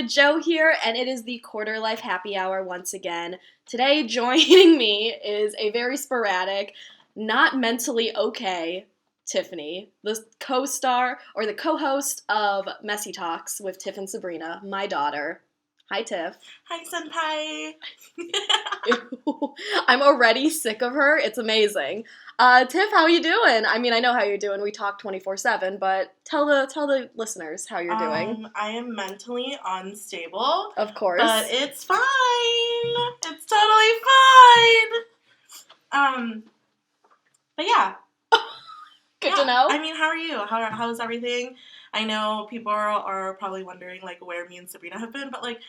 Jo here, and it is the Quarter Life Happy Hour once again. Today, joining me is a very sporadic, not mentally okay Tiffany, the co-star or the co-host of Messy Talks with Tiff and Sabrina, my daughter. Hi, Tiff. Hi, Senpai. I'm already sick of her. It's amazing. Tiff, how are you doing? I mean, I know how you're doing. We talk 24/7, but tell the listeners how you're doing. I am mentally unstable. Of course. But it's fine. It's totally fine. But yeah. Good to know. I mean, how are you? How's everything? I know people are probably wondering, like, where me and Sabrina have been, but, like,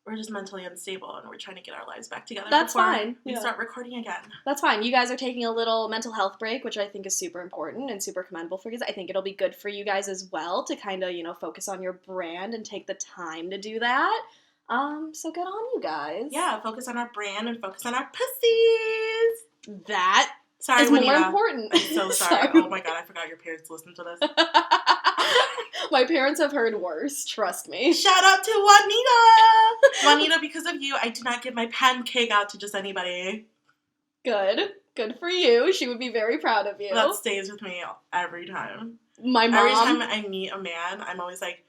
we're just mentally unstable, and we're trying to get our lives back together That's before fine. we start recording again. That's fine. You guys are taking a little mental health break, which I think is super important and super commendable for you guys. I think it'll be good for you guys as well to kind of, focus on your brand and take the time to do that. So good on you guys. Yeah, focus on our brand and focus on our pussies. That Sorry, is Juanita. more important. I'm so sorry. Oh my god, I forgot your parents listen to this. My parents have heard worse, trust me. Shout out to Juanita! Juanita, because of you, I did not give my pancake out to just anybody. Good. Good for you. She would be very proud of you. That stays with me every time. My mom. Every time I meet a man, I'm always like,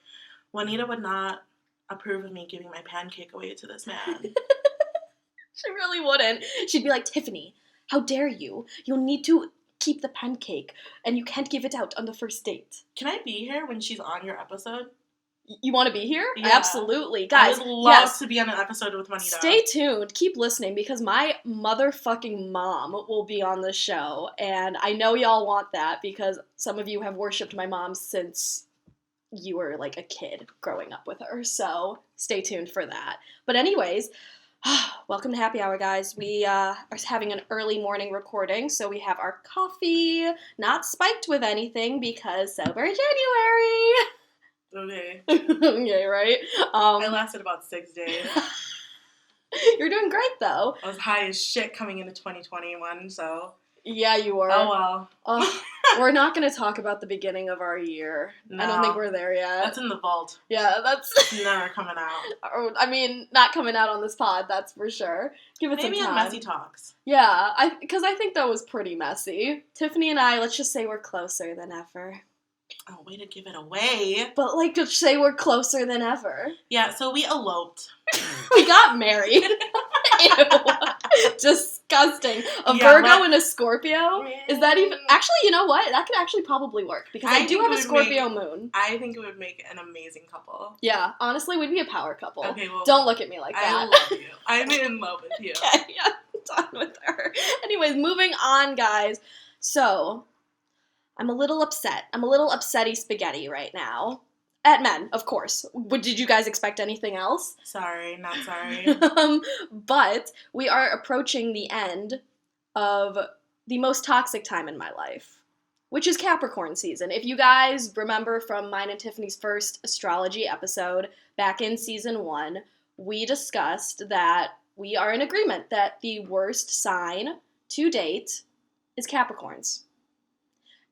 Juanita would not approve of me giving my pancake away to this man. She really wouldn't. She'd be like, Tiffany, how dare you? You'll need to keep the pancake, and you can't give it out on the first date. Can I be here when she's on your episode? You want to be here? Yeah. Absolutely. Guys, I would love to be on an episode with Juanita. Stay tuned. Keep listening, because my motherfucking mom will be on the show, and I know y'all want that because some of you have worshipped my mom since you were like a kid growing up with her, so stay tuned for that. But anyways, welcome to Happy Hour, guys. We are having an early morning recording, so we have our coffee, not spiked with anything because sober January. Okay. Okay, right? I lasted about 6 days. You're doing great, though. I was high as shit coming into 2021, so... Yeah, you were. Oh, well. We're not going to talk about the beginning of our year. No. I don't think we're there yet. That's in the vault. Yeah, that's... It's never coming out. I mean, not coming out on this pod, that's for sure. Give it Maybe some time. on Messy Talks. Yeah, because I think that was pretty messy. Tiffany and I, let's just say we're closer than ever. Oh, way to give it away. But, like, just say we're closer than ever. Yeah, so we eloped. We got married. Ew. Disgusting. Virgo and a Scorpio? Is that even... Actually, you know what? That could actually probably work, because I do have a Scorpio moon. I think it would make an amazing couple. Yeah, honestly, we'd be a power couple. Okay, well... Don't look at me like that. I love you. I'm in love with you. Okay, yeah, done with her. Anyways, moving on, guys. So... I'm a little upset. I'm a little upsetty spaghetti right now. At men, of course. Did you guys expect anything else? Sorry, not sorry. But we are approaching the end of the most toxic time in my life, which is Capricorn season. If you guys remember from mine and Tiffany's first astrology episode back in season 1, we discussed that we are in agreement that the worst sign to date is Capricorns.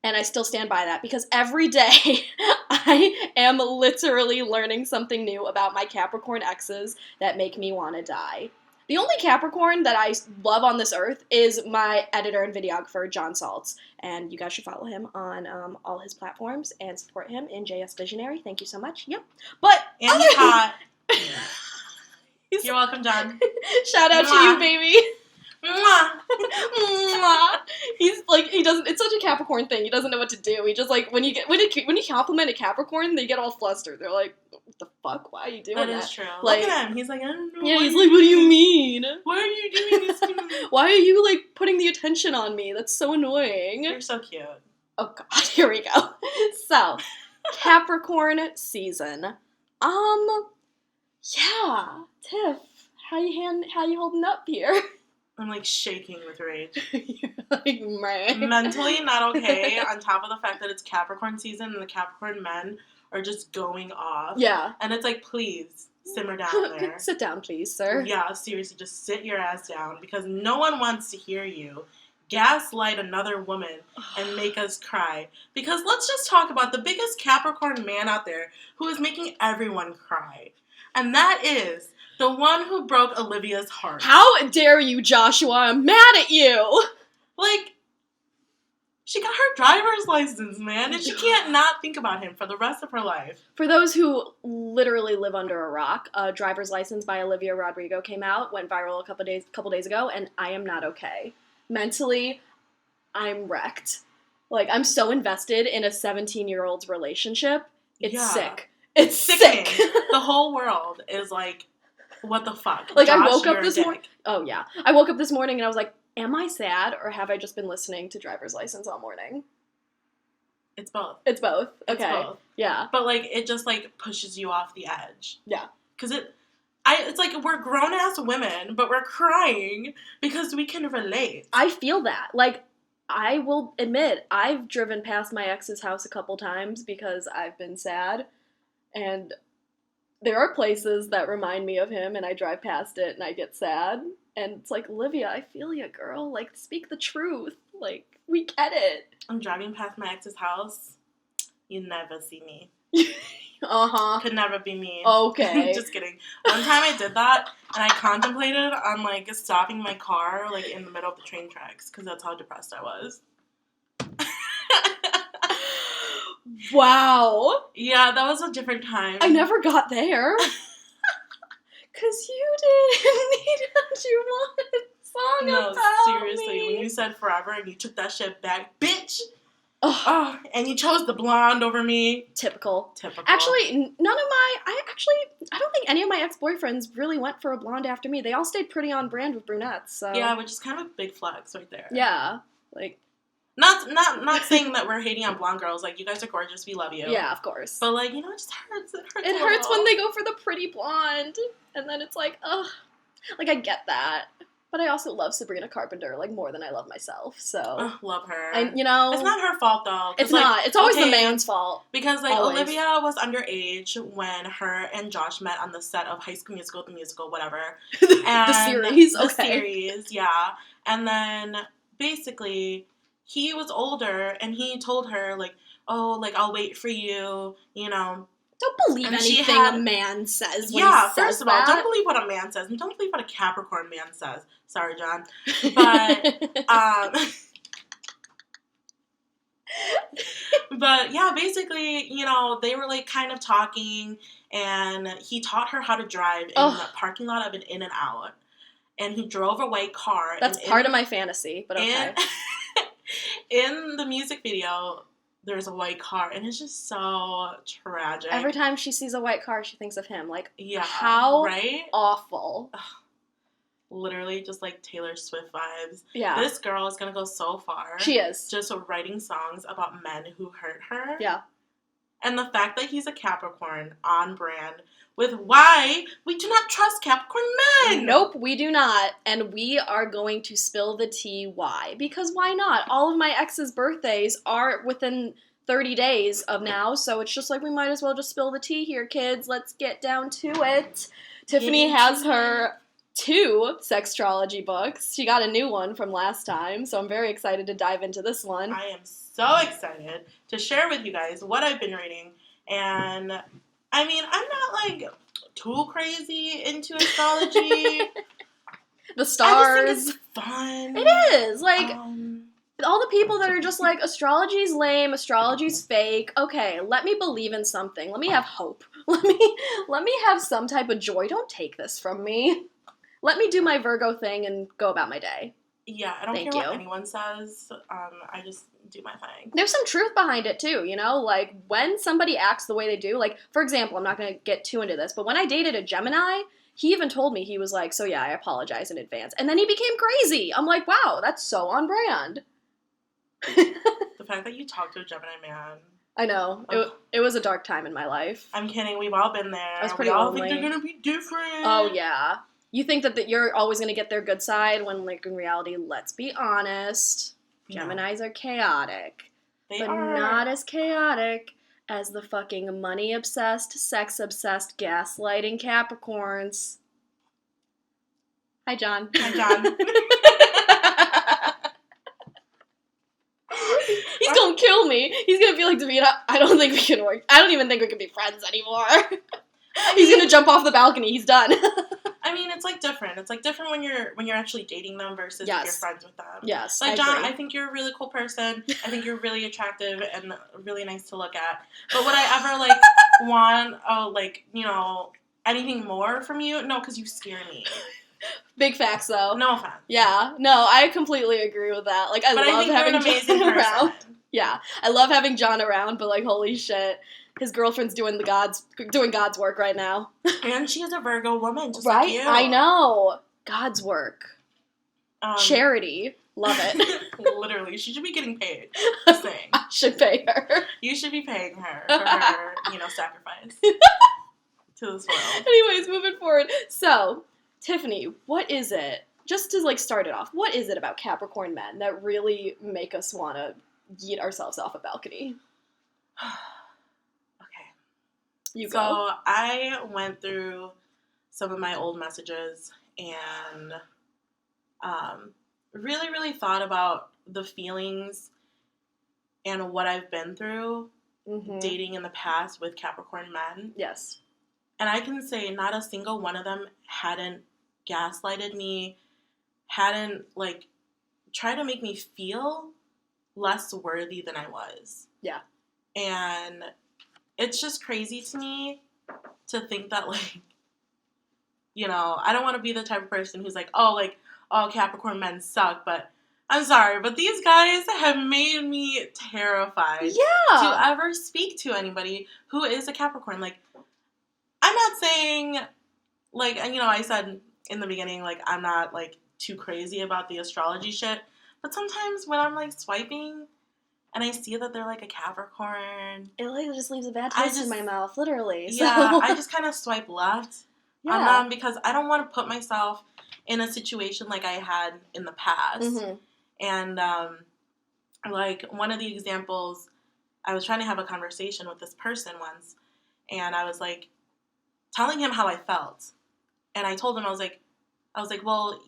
And I still stand by that because every day I am literally learning something new about my Capricorn exes that make me want to die. The only Capricorn that I love on this earth is my editor and videographer, John Saltz. And you guys should follow him on all his platforms and support him in JS Visionary. Thank you so much. Yep. But and he's hot. You're welcome, John. Shout out to you, baby. Mwah. Mwah. He's like, he doesn't, it's such a Capricorn thing, he doesn't know what to do. He just like, when you compliment a Capricorn, they get all flustered. They're like, what the fuck, why are you doing that? That is true. Like, look at him, he's like, I don't know. Yeah, he's like, what do you mean? Why are you doing this to me? Why are you like putting the attention on me? That's so annoying. You're so cute. Oh god, here we go. So, Capricorn season. Yeah, Tiff, how you holding up here? I'm like shaking with rage. You're like, man. Mentally not okay, on top of the fact that it's Capricorn season and the Capricorn men are just going off. Yeah. And it's like, please, simmer down there. Sit down, please, sir. Yeah, seriously, just sit your ass down because no one wants to hear you gaslight another woman and make us cry. Because let's just talk about the biggest Capricorn man out there who is making everyone cry. And that is the one who broke Olivia's heart. How dare you, Joshua? I'm mad at you! Like, she got her driver's license, man, and she can't not think about him for the rest of her life. For those who literally live under a rock, Driver's License by Olivia Rodrigo came out, went viral a couple days ago, and I am not okay. Mentally, I'm wrecked. Like, I'm so invested in a 17-year-old's relationship. It's sick. It's sick. The whole world is like, what the fuck? Like, Josh, I woke up this morning. Oh, yeah. I woke up this morning and I was like, am I sad or have I just been listening to Driver's License all morning? It's both. It's both. Okay. It's both. Yeah. But, like, it just, like, pushes you off the edge. Yeah. Because it's like we're grown-ass women, but we're crying because we can relate. I feel that. Like, I will admit, I've driven past my ex's house a couple times because I've been sad. And there are places that remind me of him, and I drive past it and I get sad. And it's like, Olivia, I feel you, girl. Like, speak the truth. Like, we get it. I'm driving past my ex's house. You never see me. Uh-huh. Could never be me. Okay. Just kidding. One time I did that, and I contemplated on, like, stopping my car, like, in the middle of the train tracks, because that's how depressed I was. Wow. Yeah, that was a different time. I never got there. Because you didn't need what you wanted song about seriously, me. when you said forever and you took that shit back, bitch! Oh, and you chose the blonde over me. Typical. Actually, I don't think any of my ex-boyfriends really went for a blonde after me. They all stayed pretty on brand with brunettes, so. Yeah, which is kind of a big flex right there. Yeah, like. Not saying that we're hating on blonde girls. Like, you guys are gorgeous. We love you. Yeah, of course. But, like, it just hurts. It hurts when they go for the pretty blonde. And then it's like, ugh. Like, I get that. But I also love Sabrina Carpenter, like, more than I love myself, so. Love her. You know. It's not her fault, though. It's not. It's always the man's fault. Because, like, always. Olivia was underage when her and Josh met on the set of High School Musical, whatever. And the series, okay. The series, yeah. And then, basically, he was older, and he told her, like, oh, like, I'll wait for you, you know. Don't believe anything a man says when he says first of all, don't believe what a man says. And don't believe what a Capricorn man says. Sorry, John. But, but, yeah, basically, you know, they were, like, kind of talking, and he taught her how to drive in the parking lot of an In-N-Out. And he drove a white car. That's part of my fantasy, but okay. In the music video, there's a white car, and it's just so tragic. Every time she sees a white car, she thinks of him. Like, yeah, how right? Awful. Ugh. Literally just like Taylor Swift vibes. Yeah. This girl is going to go so far. She is. Just writing songs about men who hurt her. Yeah. And the fact that he's a Capricorn on brand with why we do not trust Capricorn men. Nope, we do not. And we are going to spill the tea why. Because why not? All of my ex's birthdays are within 30 days of now, so it's just like we might as well just spill the tea here, kids. Let's get down to it. Tiffany has her 2 sextrology books. She got a new one from last time, so I'm very excited to dive into this one. I am so excited to share with you guys what I've been reading. And I mean, I'm not, like, too crazy into astrology. The stars. I just think it's fun. It is. Like, all the people that are just like, astrology's lame, astrology's fake. Okay, let me believe in something. Let me have hope. Let me have some type of joy. Don't take this from me. Let me do my Virgo thing and go about my day. Yeah, I don't care what anyone says. I just do my thing. There's some truth behind it, too, you know? Like, when somebody acts the way they do, like, for example, I'm not going to get too into this, but when I dated a Gemini, he even told me, he was like, so yeah, I apologize in advance. And then he became crazy. I'm like, wow, that's so on brand. The fact that you talked to a Gemini man. I know. It was a dark time in my life. I'm kidding. We've all been there. I was pretty lonely. We all think they're going to be different. Oh, yeah. You think that you're always going to get their good side when, like, in reality, let's be honest, Geminis are chaotic. They but are. Not as chaotic as the fucking money-obsessed, sex-obsessed, gaslighting Capricorns. Hi, John. Hi, John. He's gonna kill me. He's gonna be like, Davina, I don't think we can work. I don't even think we can be friends anymore. He's gonna jump off the balcony. He's done. I mean, it's like different. It's like different when you're actually dating them versus if you're friends with them. Yes, like I John, agree. I think you're a really cool person. I think you're really attractive and really nice to look at. But would I ever like want anything more from you? No, because you scare me. Big facts, though. No offense. Yeah, no, I completely agree with that. Like, I love having John around. Yeah, I love having John around, but like, holy shit, his girlfriend's doing God's work right now. And she is a Virgo woman, just right? like you. I know. God's work. Charity. Love it. Literally, she should be getting paid. Just saying. I should pay her. You should be paying her for her, sacrifice to this world. Anyways, moving forward. So, Tiffany, what is it? Just to like start it off, what is it about Capricorn men that really make us want to yeet ourselves off a balcony? Okay. So I went through some of my old messages and really, really thought about the feelings and what I've been through dating in the past with Capricorn men. Yes. And I can say not a single one of them hadn't gaslighted me, hadn't like tried to make me feel less worthy than I was. Yeah. And it's just crazy to me to think that like, I don't want to be the type of person who's like, all Capricorn men suck, but I'm sorry, but these guys have made me terrified to ever speak to anybody who is a Capricorn. Like, I'm not saying, like, I said in the beginning, like, I'm not, like, too crazy about the astrology shit, but sometimes when I'm, like, swiping and I see that they're, like, a Capricorn, it, like, just leaves a bad taste in my mouth, literally. Yeah, I just kind of swipe left on them because I don't want to put myself in a situation like I had in the past. Mm-hmm. And, like, one of the examples, I was trying to have a conversation with this person once, and I was, like, telling him how I felt. And I told him, I was like, well,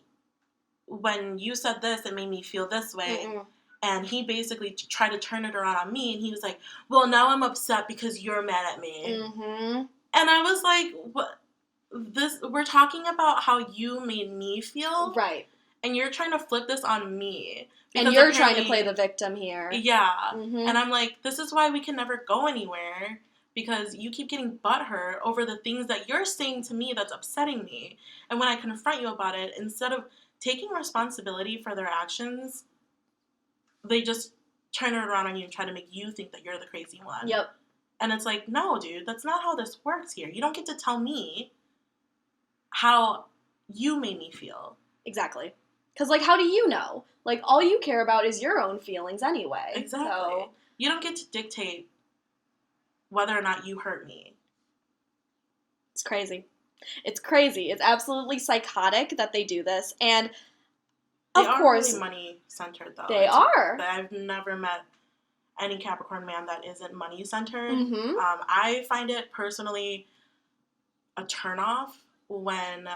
when you said this, it made me feel this way. Mm-mm. And he basically tried to turn it around on me, and he was like, well, now I'm upset because you're mad at me. Mm-hmm. And I was like, what? We're talking about how you made me feel. Right. And you're trying to flip this on me. And you're trying to play the victim here. Yeah. Mm-hmm. And I'm like, this is why we can never go anywhere. Because you keep getting butthurt over the things that you're saying to me that's upsetting me. And when I confront you about it, instead of taking responsibility for their actions, they just turn it around on you and try to make you think that you're the crazy one. Yep. And it's like, no, dude, that's not how this works here. You don't get to tell me how you made me feel. Exactly. Because, like, how do you know? Like, all you care about is your own feelings anyway. Exactly. So, you don't get to dictate whether or not you hurt me. It's crazy. It's crazy. It's absolutely psychotic that they do this. And, of course... They are really money-centered, though. They are. I've never met any Capricorn man that isn't money-centered. Mm-hmm. I find it, personally, a turnoff when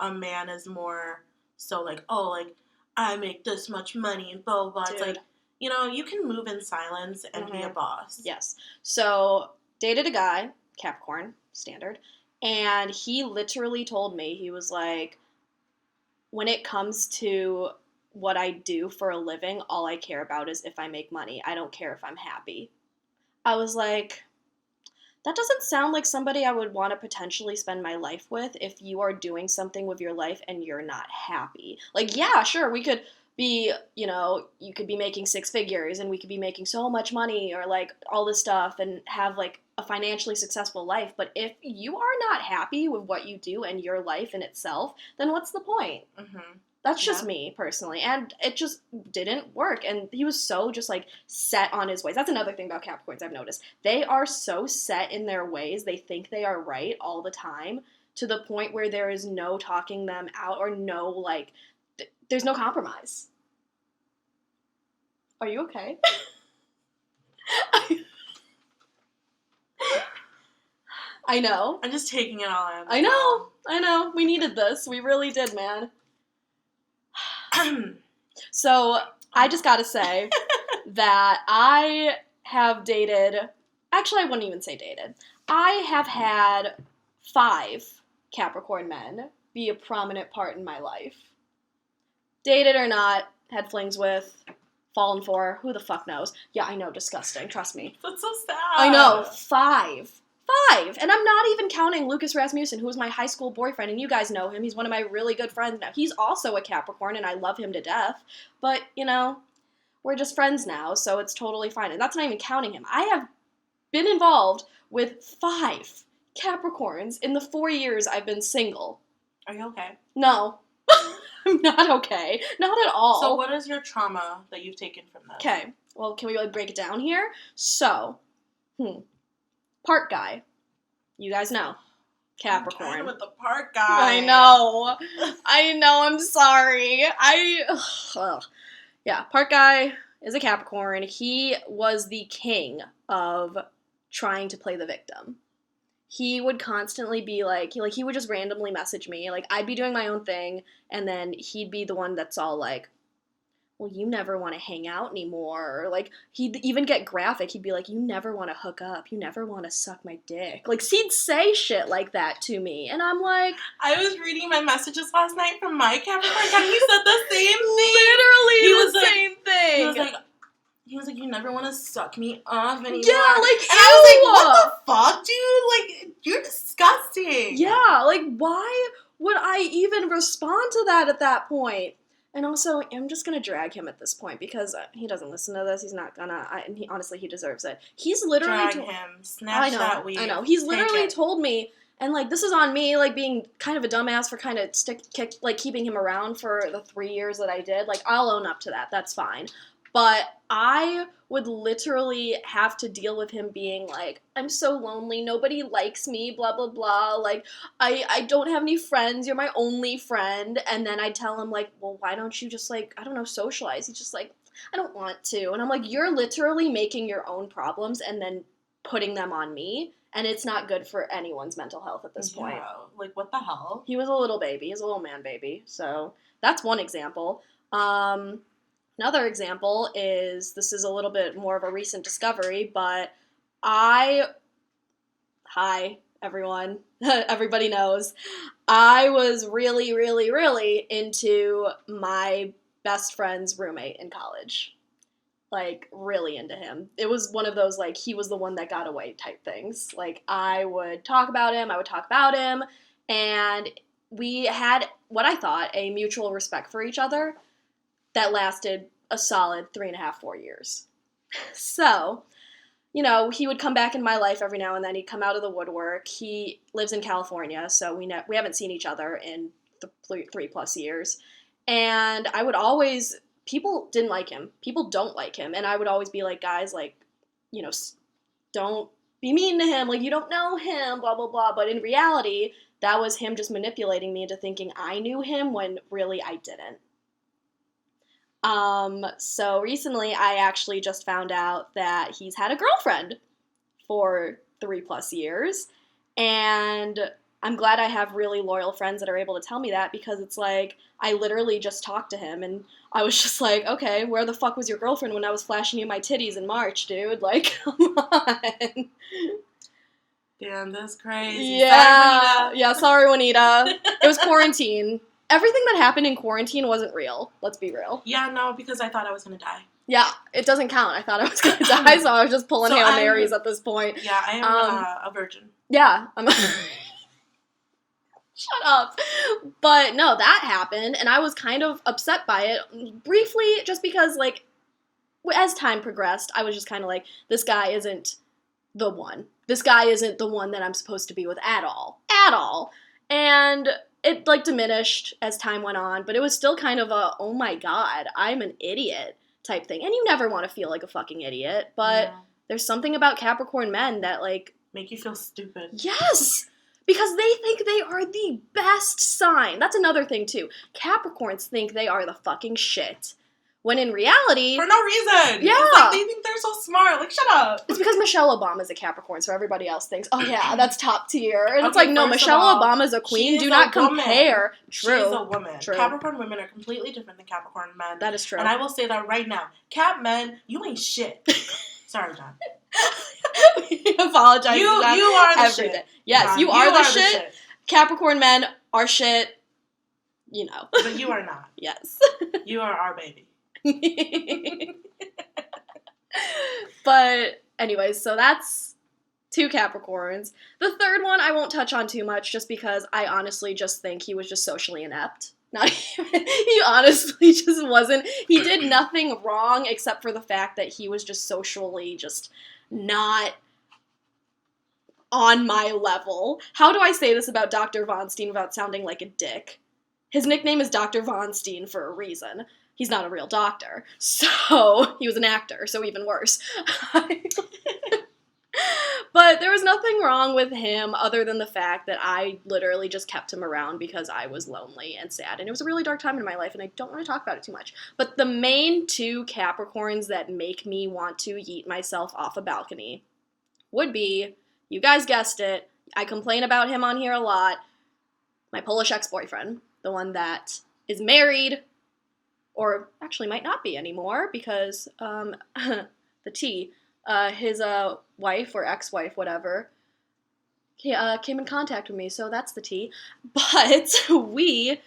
a man is more so, like, oh, like, I make this much money and blah, blah, blah. It's like, you can move in silence and be a boss. Yes. So, dated a guy, Capricorn, standard, and he literally told me, he was like, when it comes to what I do for a living, all I care about is if I make money. I don't care if I'm happy. I was like, that doesn't sound like somebody I would want to potentially spend my life with if you are doing something with your life and you're not happy. Like, yeah, sure, we could be, you could be making six figures and we could be making so much money or, like, all this stuff and have, like, a financially successful life. But if you are not happy with what you do and your life in itself, then what's the point? Mm-hmm. That's just me, personally. And it just didn't work. And he was so just, like, set on his ways. That's another thing about Capricorns I've noticed. They are so set in their ways. They think they are right all the time to the point where there is no talking them out or no, like, there's no compromise. Are you okay? I know. I'm just taking it all in. I know. We needed this. We really did, man. So, I just gotta say that I have dated, actually I wouldn't even say dated, I have had 5 Capricorn men be a prominent part in my life. Dated or not, had flings with, fallen for, who the fuck knows? Yeah, I know, disgusting, trust me. That's so sad. I know, 5. 5! And I'm not even counting Lucas Rasmussen, who was my high school boyfriend, and you guys know him. He's one of my really good friends now. He's also a Capricorn, and I love him to death. But, you know, we're just friends now, so it's totally fine. And that's not even counting him. I have been involved with 5 Capricorns in the 4 years I've been single. Are you okay? No. I'm not okay. Not at all. So what is your trauma that you've taken from this? Okay. Well, can we really break it down here? So, park guy. You guys know. Capricorn. I'm with the park guy. I know. I'm sorry. Yeah, park guy is a Capricorn. He was the king of trying to play the victim. He would constantly be like, he would just randomly message me. Like, I'd be doing my own thing, and then he'd be the one that's all like, well, you never want to hang out anymore. Or, like, he'd even get graphic. He'd be like, you never want to hook up. You never want to suck my dick. Like, he'd say shit like that to me. And I'm like... I was reading my messages last night from my Capricorn, and he said the same thing. Literally the same thing. He was like, you never want to suck me off anymore. Yeah, like, and I was like, what the fuck, dude? Like, you're disgusting. Yeah, like, why would I even respond to that at that point? And also, I'm just gonna drag him at this point because he doesn't listen to this. He's not gonna. And honestly, he deserves it. He's literally drag him. Snatch that weed. I know. He's literally told me, and like, this is on me, like being kind of a dumbass for kind of keeping him around for the 3 years that I did. Like, I'll own up to that. That's fine. But I would literally have to deal with him being like, I'm so lonely, nobody likes me, blah, blah, blah, like, I don't have any friends, you're my only friend, and then I'd tell him, like, well, why don't you just, like, I don't know, socialize? He's just like, I don't want to, and I'm like, you're literally making your own problems and then putting them on me, and it's not good for anyone's mental health at this point. Like, what the hell? He was a little baby, he's a little man baby, so that's one example. Another example is, this is a little bit more of a recent discovery, but hi, everyone, everybody knows, I was really, really, really into my best friend's roommate in college. Like, really into him. It was one of those, like, he was the one that got away type things. Like, I would talk about him, and we had, what I thought, a mutual respect for each other that lasted a solid 3.5, 4 years. So, you know, he would come back in my life every now and then. He'd come out of the woodwork. He lives in California, so we haven't seen each other in 3+ years. And I would always, people didn't like him. People don't like him. And I would always be like, guys, like, you know, don't be mean to him. Like, you don't know him, blah, blah, blah. But in reality, that was him just manipulating me into thinking I knew him when really I didn't. So recently I actually just found out that he's had a girlfriend for 3+ years, and I'm glad I have really loyal friends that are able to tell me that, because it's like, I literally just talked to him, and I was just like, okay, where the fuck was your girlfriend when I was flashing you my titties in March, dude? Like, come on. Damn, that's crazy. Yeah. Sorry, Juanita. It was quarantine. Everything that happened in quarantine wasn't real. Let's be real. Yeah, no, because I thought I was going to die. Yeah, it doesn't count. I thought I was going to die, so I was just pulling Hail Marys at this point. Yeah, I am a virgin. Yeah. Shut up. But no, that happened, and I was kind of upset by it, briefly, just because, like, as time progressed, I was just kind of like, this guy isn't the one. This guy isn't the one that I'm supposed to be with at all. At all. And it, like, diminished as time went on, but it was still kind of a, oh my god, I'm an idiot type thing. And you never want to feel like a fucking idiot, but there's something about Capricorn men that, like... make you feel stupid. Yes! Because they think they are the best sign. That's another thing, too. Capricorns think they are the fucking shit. When in reality... for no reason! Yeah! It's like, they think they're so smart. Like, shut up! It's because Michelle Obama's a Capricorn, so everybody else thinks, oh yeah, that's top tier. And it's like, no, Michelle Obama's a queen. Do not compare. True. She's a woman. True. Capricorn women are completely different than Capricorn men. That is true. And I will say that right now. Cap men, you ain't shit. Sorry, John. We apologize. You are the shit. Day. Yes, John, you are the shit. Capricorn men are shit. You know. But you are not. Yes. You are our baby. But anyways, so that's 2 Capricorns. The third one I won't touch on too much just because I honestly just think he was just socially inept. Not even, he honestly just wasn't. He did nothing wrong except for the fact that he was just socially just not on my level. How do I say this about Dr. Von Steen without sounding like a dick? His nickname is Dr. Von Steen for a reason. He's not a real doctor. So, he was an actor, so even worse. But there was nothing wrong with him other than the fact that I literally just kept him around because I was lonely and sad. And it was a really dark time in my life, and I don't want to talk about it too much. But the main 2 Capricorns that make me want to yeet myself off a balcony would be, you guys guessed it, I complain about him on here a lot, my Polish ex-boyfriend, the one that is married, or actually might not be anymore because, the T, his wife or ex-wife, whatever, came in contact with me, so that's the T. But we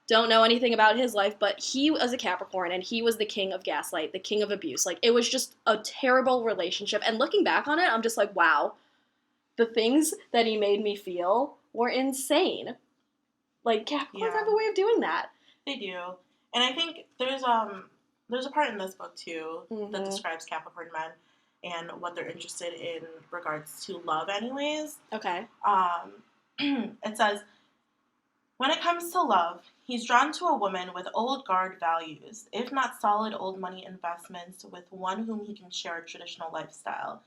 don't know anything about his life, but he was a Capricorn, and he was the king of gaslight, the king of abuse. Like, it was just a terrible relationship, and looking back on it, I'm just like, wow, the things that he made me feel were insane. Like, Capricorns have a way of doing that. They do. And I think there's a part in this book, too, that describes Capricorn men and what they're interested in regards to love anyways. Okay. It says, when it comes to love, he's drawn to a woman with old guard values, if not solid old money investments, with one whom he can share a traditional lifestyle.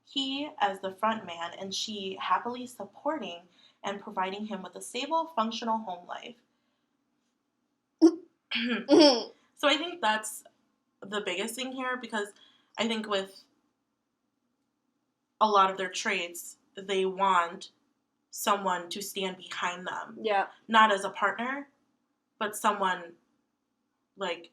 He as the front man and she happily supporting and providing him with a stable, functional home life. So I think that's the biggest thing here, because I think with a lot of their traits, they want someone to stand behind them. Yeah. Not as a partner, but someone, like,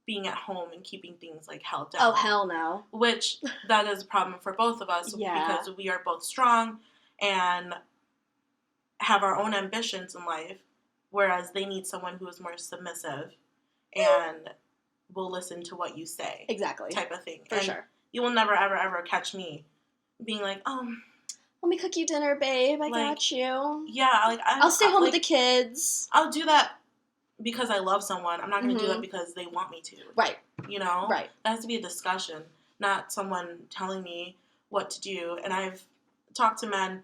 being at home and keeping things, like, held down. Oh, hell no. Which, that is a problem for both of us, because we are both strong and have our own ambitions in life, whereas they need someone who is more submissive and will listen to what you say. Exactly. Type of thing. For sure. You will never, ever, ever catch me being like, let me cook you dinner, babe. I got you. Yeah, like, I'll stay home with the kids. I'll do that because I love someone. I'm not going to do that because they want me to. Right. You know? Right. That has to be a discussion, not someone telling me what to do. And I've talked to men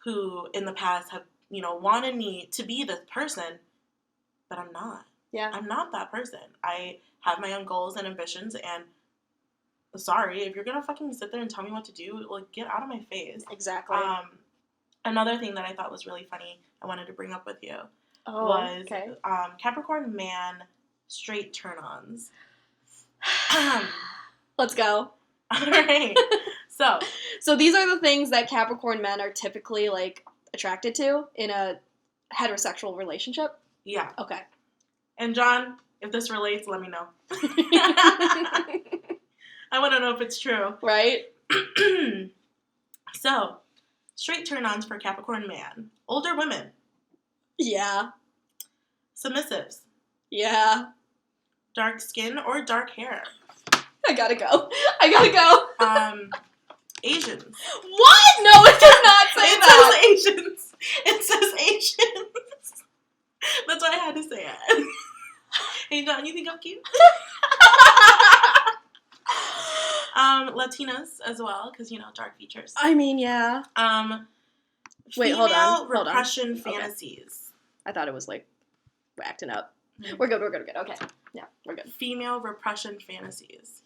who in the past have, wanted me to be this person, but I'm not. Yeah. I'm not that person. I have my own goals and ambitions, and sorry, if you're going to fucking sit there and tell me what to do, like, get out of my face. Exactly. Another thing that I thought was really funny, I wanted to bring up with you, was Capricorn man straight turn-ons. Let's go. All right. So these are the things that Capricorn men are typically, like, attracted to in a heterosexual relationship? Yeah. Okay. And John, if this relates, let me know. I want to know if it's true. Right? So, straight turn-ons for Capricorn man. Older women. Yeah. Submissives. Yeah. Dark skin or dark hair. I gotta go. Asians. What? No, it does not say that. It says Asians. It says Asians. That's why I had to say it. Hey, John, you think I'm cute? Latinas as well, because, dark features. I mean, yeah. Wait, hold on. Repression fantasies. Okay. I thought it was, like, acting up. Mm-hmm. We're good. Okay. Yeah, we're good. Female repression fantasies.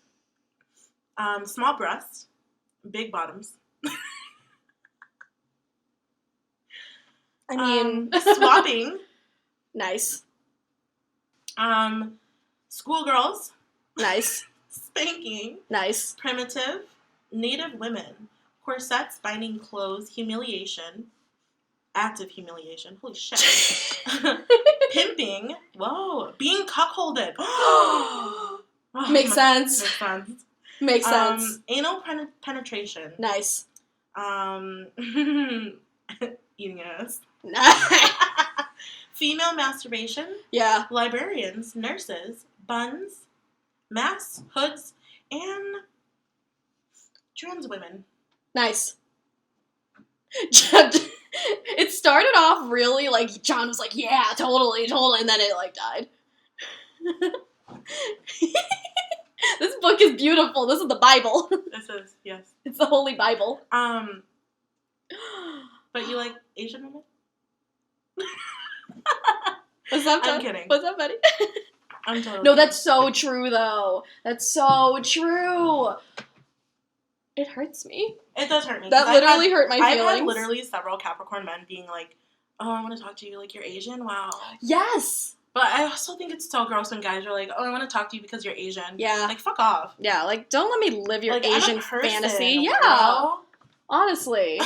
Small breasts. Big bottoms. I mean... swapping. Nice. Schoolgirls. Nice. Spanking. Nice. Primitive. Native women. Corsets, binding clothes, humiliation. Active humiliation. Holy shit. Pimping. Whoa. Being cuckolded. Makes sense. Makes sense. Makes sense. Anal penetration. Nice. Eating ass. Nice. Female masturbation. Yeah. Librarians, nurses, buns, masks, hoods, and trans women. Nice. It started off really like John was like, yeah, totally, and then it like died. This book is beautiful. This is the Bible. This is, yes. It's the Holy Bible. But you like Asian women? Was that I'm kidding. Was that funny? I'm totally No, that's so true, though. That's so true. It hurts me. It does hurt me. That literally hurt my feelings. I've had literally several Capricorn men being like, oh, I want to talk to you like you're Asian. Wow. Yes. But I also think it's so gross when guys are like, oh, I want to talk to you because you're Asian. Yeah. Like, fuck off. Yeah, like, don't let me live your like, Asian person, fantasy. bro. Yeah. Honestly.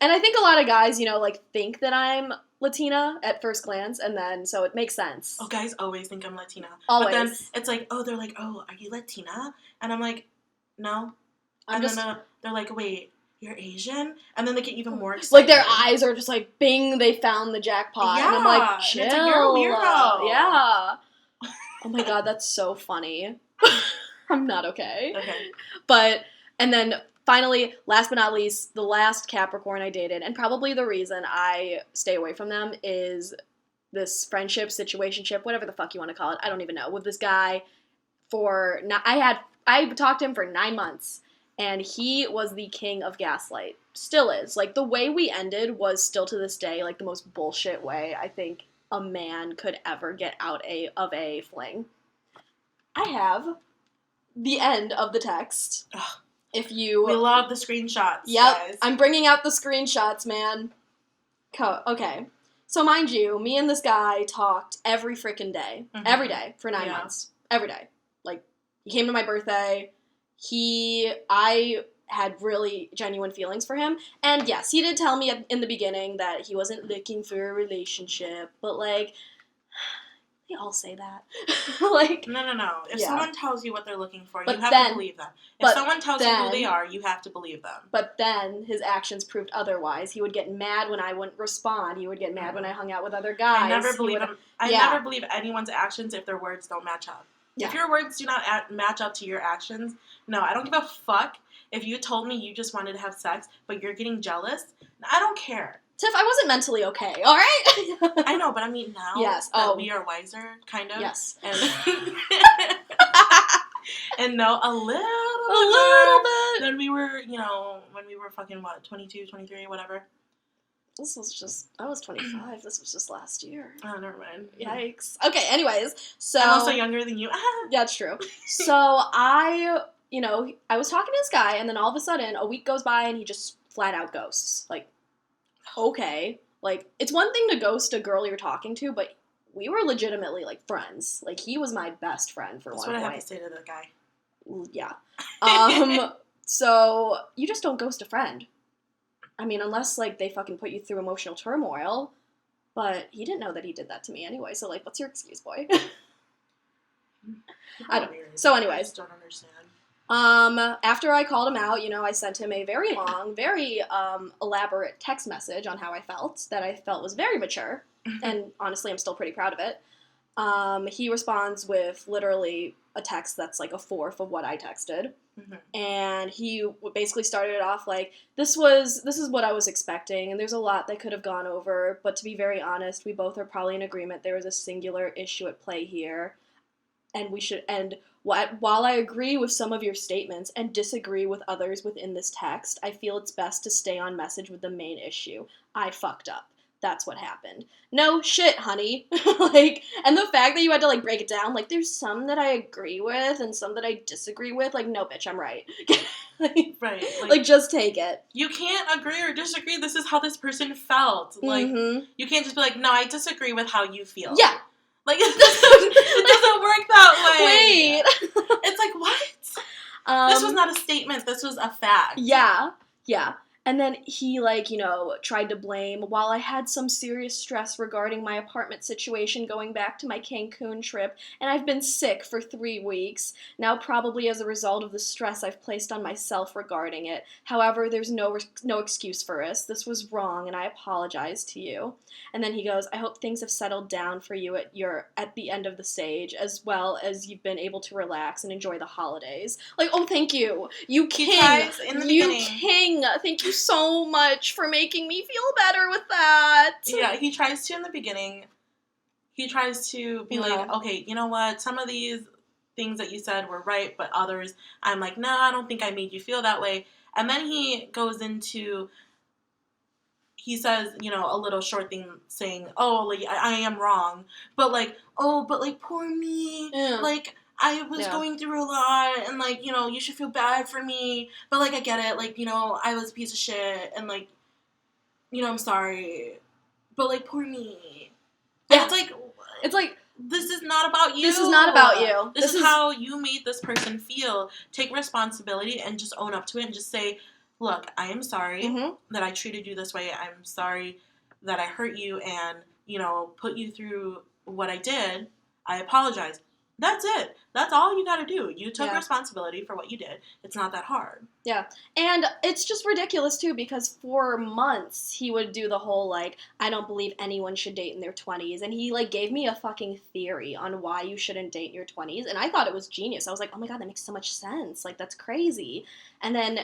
And I think a lot of guys, like, think that I'm Latina at first glance, and then, so it makes sense. Oh, guys always think I'm Latina. Always. But then it's like, oh, they're like, oh, are you Latina? And I'm like, no. Then they're like, wait, you're Asian? And then they get even more excited. Like, their eyes are just like, bing, they found the jackpot. Yeah. And I'm like, chill. And it's like, you're a weirdo. Yeah. Oh my god, that's so funny. I'm not okay. Okay. And then finally, last but not least, the last Capricorn I dated, and probably the reason I stay away from them is this friendship, situationship, whatever the fuck you want to call it, I don't even know, with this guy I talked to him for 9 months, and he was the king of gaslight. Still is. Like, the way we ended was still to this day, like, the most bullshit way I think a man could ever get out of a fling. I have the end of the text. Ugh. We love the screenshots. Yep, Guys. I'm bringing out the screenshots, man. Okay, so mind you, me and this guy talked every freaking day, every day for 9 months, every day. Like, he came to my birthday. I had really genuine feelings for him, and yes, he did tell me in the beginning that he wasn't looking for a relationship, but like, they all say that. Like, no. If someone tells you what they're looking for, you have to believe them. If someone tells you who they are, you have to believe them. But then his actions proved otherwise. He would get mad when I wouldn't respond. He would get mad when I hung out with other guys. I never believe him. I never believe anyone's actions if their words don't match up. Yeah. If your words do not match up to your actions, no, I don't give a fuck. If you told me you just wanted to have sex, but you're getting jealous, I don't care. Tiff, I wasn't mentally okay, alright? I know, but I mean now that we are wiser, kind of. Yes. And, and know a little bit than we were, when we were fucking, 22, 23, whatever. I was 25. This was just last year. Oh, never mind. Yikes. Okay, anyways, so... I'm also younger than you. Yeah, it's true. So, I was talking to this guy, and then all of a sudden, a week goes by, and he just flat out ghosts. Like, okay. Like, it's one thing to ghost a girl you're talking to, but we were legitimately, like, friends. Like, he was my best friend for one point. That's what I have to say to the guy. Yeah. So, you just don't ghost a friend. I mean, unless, like, they fucking put you through emotional turmoil. But he didn't know that he did that to me anyway, so, like, what's your excuse, boy? So, anyways. I just don't understand. After I called him out, I sent him a very long, very, elaborate text message on how I felt, that I felt was very mature, and honestly, I'm still pretty proud of it. He responds with literally a text that's like a fourth of what I texted, and he basically started it off like, this is what I was expecting, and there's a lot that could have gone over, but to be very honest, we both are probably in agreement there is a singular issue at play here, and while I agree with some of your statements and disagree with others within this text, I feel it's best to stay on message with the main issue. I fucked up. That's what happened. No shit, honey. Like, and the fact that you had to, like, break it down, like, there's some that I agree with and some that I disagree with. Like, no, bitch, I'm right. Right. Like, just take it. You can't agree or disagree. This is how this person felt. Like, you can't just be like, no, I disagree with how you feel. Yeah. Like, it doesn't work that way. Wait. It's like, what? This was not a statement. This was a fact. Yeah. And then he, tried to blame, while I had some serious stress regarding my apartment situation going back to my Cancun trip, and I've been sick for 3 weeks. Now, probably as a result of the stress I've placed on myself regarding it. However, there's no excuse for us. This was wrong, and I apologize to you. And then he goes, I hope things have settled down for you at the end of the stage, as well as you've been able to relax and enjoy the holidays. Like, oh, thank you. You king. You king. Thank you so much for making me feel better with that. Yeah, he tries to in the beginning. He tries to be like, okay, you know what? Some of these things that you said were right, but others, I'm like, no, I don't think I made you feel that way. And then he goes into, he says, a little short thing saying, oh, like, I am wrong. But, like, poor me. Yeah. Like, I was going through a lot, and, like, you should feel bad for me. But, like, I get it. Like, I was a piece of shit, and, like, I'm sorry. But, like, poor me. Yeah. And it's like, this is not about you. This is not about you. This is how you made this person feel. Take responsibility and just own up to it and just say, look, I am sorry that I treated you this way. I'm sorry that I hurt you and, put you through what I did. I apologize. That's it. That's all you got to do. You took responsibility for what you did. It's not that hard. Yeah. And it's just ridiculous, too, because for months he would do the whole, like, I don't believe anyone should date in their 20s. And he, like, gave me a fucking theory on why you shouldn't date in your 20s. And I thought it was genius. I was like, oh, my God, that makes so much sense. Like, that's crazy. And then...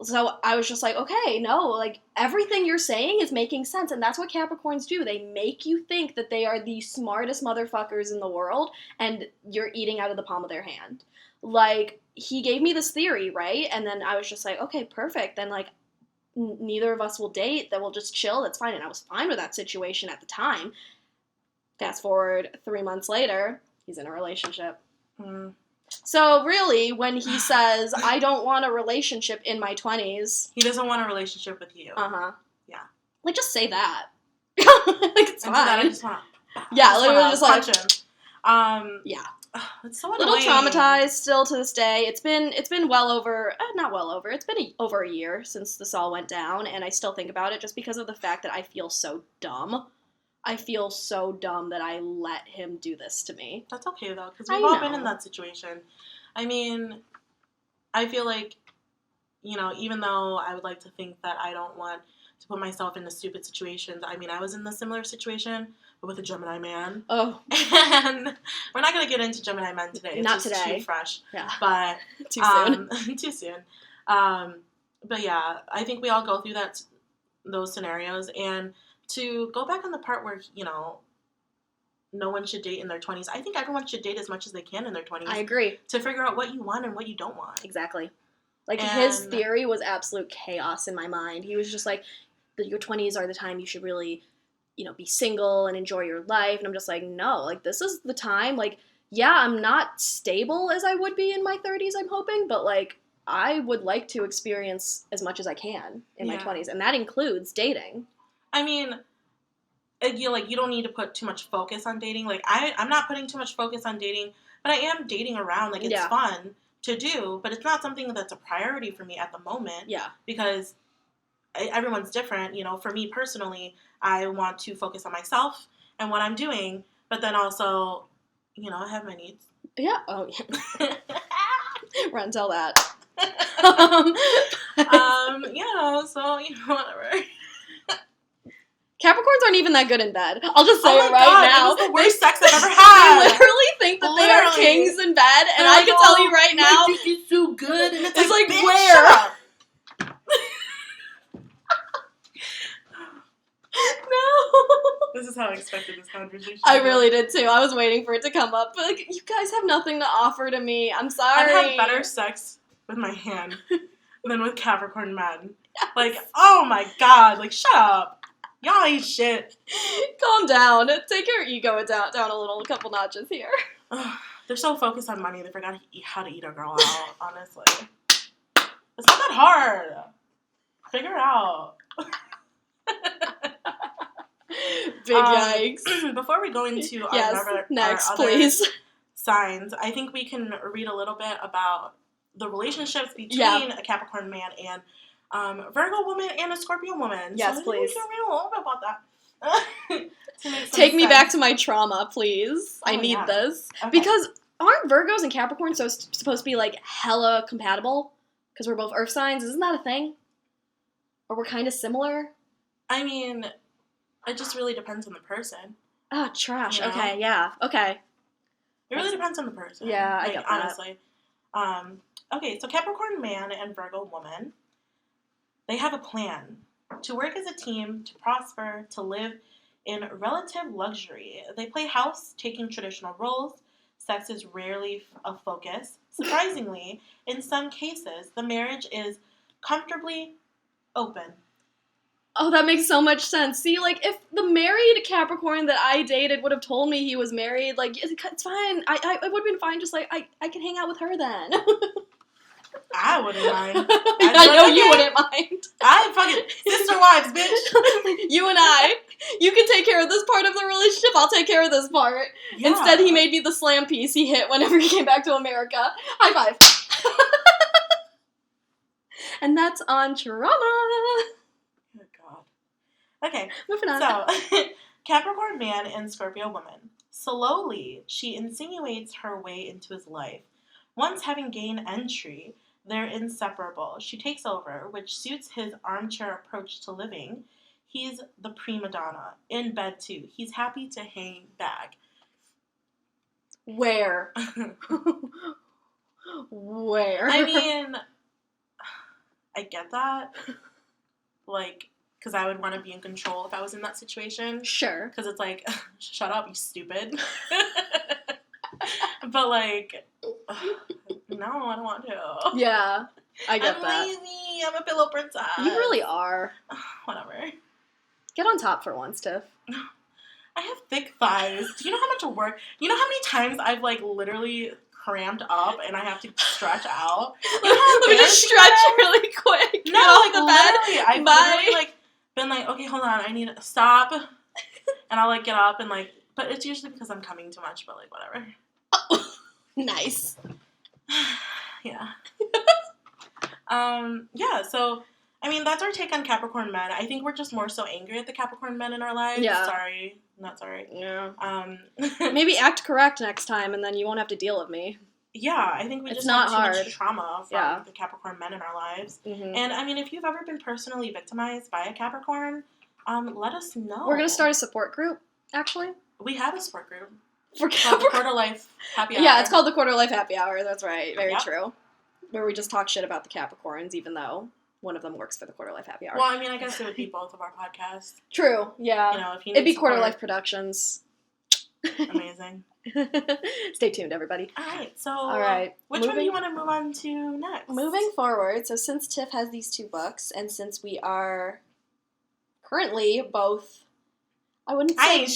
So I was just like, okay, no, like, everything you're saying is making sense, and that's what Capricorns do. They make you think that they are the smartest motherfuckers in the world, and you're eating out of the palm of their hand. Like, he gave me this theory, right? And then I was just like, okay, perfect. Then, like, neither of us will date, then we'll just chill, that's fine. And I was fine with that situation at the time. Fast forward 3 months later, he's in a relationship. So, really, when he says, I don't want a relationship in my 20s... He doesn't want a relationship with you. Uh-huh. Yeah. Like, just say that. Like, it's fine. That I just want to... Yeah, literally just like... punch him. Yeah. It's so annoying. Little traumatized still to this day. It's been well over... not well over. It's been over a year since this all went down, and I still think about it just because of the fact that I feel so dumb. I feel so dumb that I let him do this to me. That's okay, though, because we've all been in that situation. I mean, I feel like, even though I would like to think that I don't want to put myself into stupid situations, I mean, I was in a similar situation, but with a Gemini man. Oh. And we're not going to get into Gemini men today. It's not just today. Too fresh. Yeah. But... too soon. Too soon. But yeah, I think we all go through those scenarios, and... To go back on the part where, no one should date in their 20s, I think everyone should date as much as they can in their 20s. I agree. To figure out what you want and what you don't want. Exactly. Like, his theory was absolute chaos in my mind. He was just like, your 20s are the time you should really, be single and enjoy your life. And I'm just like, no, like, this is the time. Like, yeah, I'm not stable as I would be in my 30s, I'm hoping, but, like, I would like to experience as much as I can in my 20s. And that includes dating. I mean, you don't need to put too much focus on dating. Like, I'm not putting too much focus on dating, but I am dating around. Like, it's fun to do, but it's not something that's a priority for me at the moment. Yeah. Because everyone's different. For me personally, I want to focus on myself and what I'm doing, but then also, I have my needs. Yeah. Oh, yeah. Run, tell that. So, whatever. Capricorns aren't even that good in bed. I'll just say it right now. It was the worst sex I've ever had. They literally think that they are kings in bed, and I can tell you right now, this is so good. And it's like, where? No. This is how I expected this conversation. I really did too. I was waiting for it to come up, but like, you guys have nothing to offer to me. I'm sorry. I've had better sex with my hand than with Capricorn men. Yes. Like, oh my God. Like, shut up. Y'all ain't shit. Calm down. Take your ego down a couple notches here. They're so focused on money, they forgot how to eat a girl out, honestly. It's not that hard. Figure it out. Big yikes. Before we go into our other please. signs, I think we can read a little bit about the relationships between a Capricorn man and Virgo woman and a Scorpio woman. Yes, so please. We can read a little bit about that. Take me back to my trauma, please. I need this. Okay. Because aren't Virgos and Capricorns supposed to be, like, hella compatible? Because we're both earth signs? Isn't that a thing? Or we're kind of similar? I mean, it just really depends on the person. Oh, trash. You know? Okay, yeah. Okay. It really depends on the person. Yeah, I get that. Honestly. Okay, so Capricorn man and Virgo woman, they have a plan to work as a team, to prosper, to live in relative luxury. They play house, taking traditional roles. Sex is rarely a focus. Surprisingly, in some cases, the marriage is comfortably open. Oh, that makes so much sense. See, like, if the married Capricorn that I dated would have told me he was married, like, it's fine. I would have been fine, just like, I can hang out with her then. I wouldn't mind. I know you wouldn't mind. I fucking sister wives, bitch. You and I. You can take care of this part of the relationship, I'll take care of this part. Yeah. Instead, he made me the slam piece he hit whenever he came back to America. High five. And that's on trauma. Okay, moving on. So, Capricorn man and Scorpio woman. Slowly, she insinuates her way into his life. Once having gained entry, they're inseparable. She takes over, which suits his armchair approach to living. He's the prima donna. In bed, too. He's happy to hang back. Where? Where? I mean, I get that. Like... because I would want to be in control if I was in that situation. Sure. Because it's like, shut up, you stupid. But like, no, I don't want to. Yeah, I get that. I'm lazy. I'm a pillow princess. You really are. Whatever. Get on top for once, Tiff. I have thick thighs. Do you know how much work? You know how many times I've like literally cramped up and I have to stretch out? You know how Let me just stretch really quick. No, get off like the bed. I've literally like been like, okay, hold on, I need to stop, and I'll like get up and like, but it's usually because I'm coming too much, but like whatever. Nice. Yeah. Yeah. So, I mean, that's our take on Capricorn men. I think we're just more so angry at the Capricorn men in our lives. Yeah. Sorry, not sorry. Yeah. Maybe act correct next time, and then you won't have to deal with me. Yeah, I think we it's just not have too hard. much trauma from the Capricorn men in our lives. Mm-hmm. And I mean, if you've ever been personally victimized by a Capricorn, let us know. We're gonna start a support group. Actually, we have a support group for called the Quarter Life Happy Hour. Yeah, it's called the Quarter Life Happy Hour. That's right. Very true. Where we just talk shit about the Capricorns, even though one of them works for the Quarter Life Happy Hour. Well, I mean, I guess it would be both of our podcasts. True. Yeah. You know, if you it'd be support, Quarter Life Productions. Amazing. Stay tuned, everybody. All right. Which one do you want to move on to next? Moving forward, so since Tiff has these two books, and since we are currently both, I wouldn't say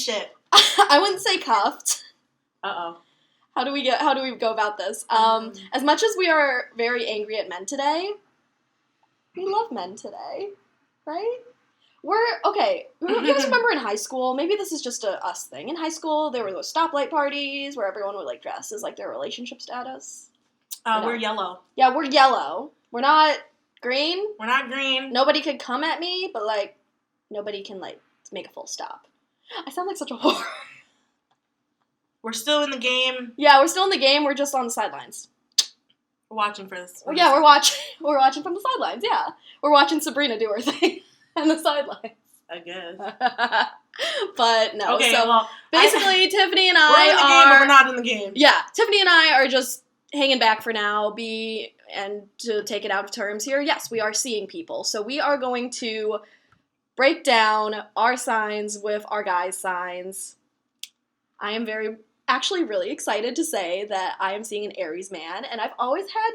cuffed. Uh-oh. How do we go about this? As much as we are very angry at men today, we love men today, right? You guys remember in high school, maybe this is just a us thing. In high school, there were those stoplight parties where everyone would, like, dress as, like, their relationship status. We're yellow. Yeah, we're yellow. We're not green. We're not green. Nobody could come at me, but, like, nobody can, like, make a full stop. I sound like such a whore. We're still in the game. Yeah, we're still in the game. We're just on the sidelines. We're watching for this. Yeah, we're watching. We're watching from the sidelines. Yeah, we're watching Sabrina do her thing on the sidelines. I guess. But no. Okay, so well, basically, Tiffany and we're in the game, but we're not in the game. Yeah, Tiffany and I are just hanging back for now. And to take it out of terms here, yes, we are seeing people. So we are going to break down our signs with our guys' signs. I am actually really excited to say that I am seeing an Aries man, and I've always had,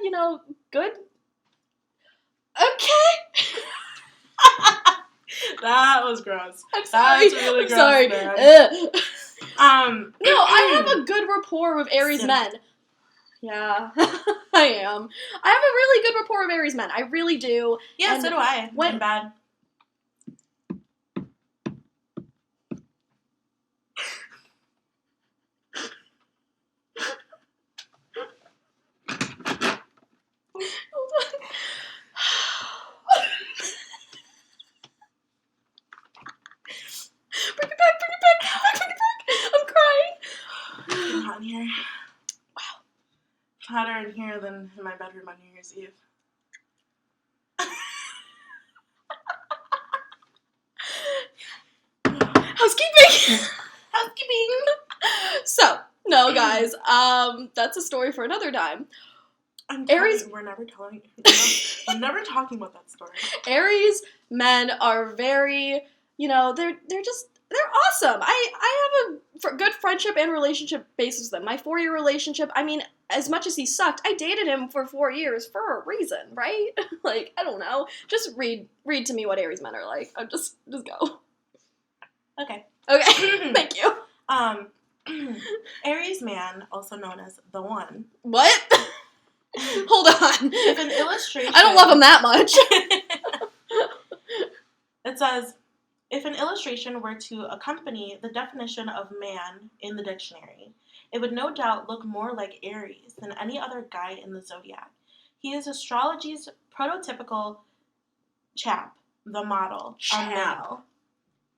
good... Okay. That was gross. I'm sorry. That's really gross, sorry. Man. No, I have a good rapport with Aries men. Yeah, I am. I have a really good rapport with Aries men. I really do. Yeah, so do I. I'm bad. hot in here. Wow. Hotter in here than in my bedroom on New Year's Eve. Housekeeping! Housekeeping! So, no, guys, that's a story for another time. Aries, we're never talking about that story. Aries men are very, they're awesome. I have a good friendship and relationship basis with them. My 4-year relationship, I mean, as much as he sucked, I dated him for 4 years for a reason, right? Like, I don't know. Just read to me what Aries men are like. Just go. Okay. Thank you. Aries man, also known as the one. What? Hold on. If an illustration... I don't love him that much. It says, if an illustration were to accompany the definition of man in the dictionary, it would no doubt look more like Aries than any other guy in the zodiac. He is astrology's prototypical chap, the model, a male.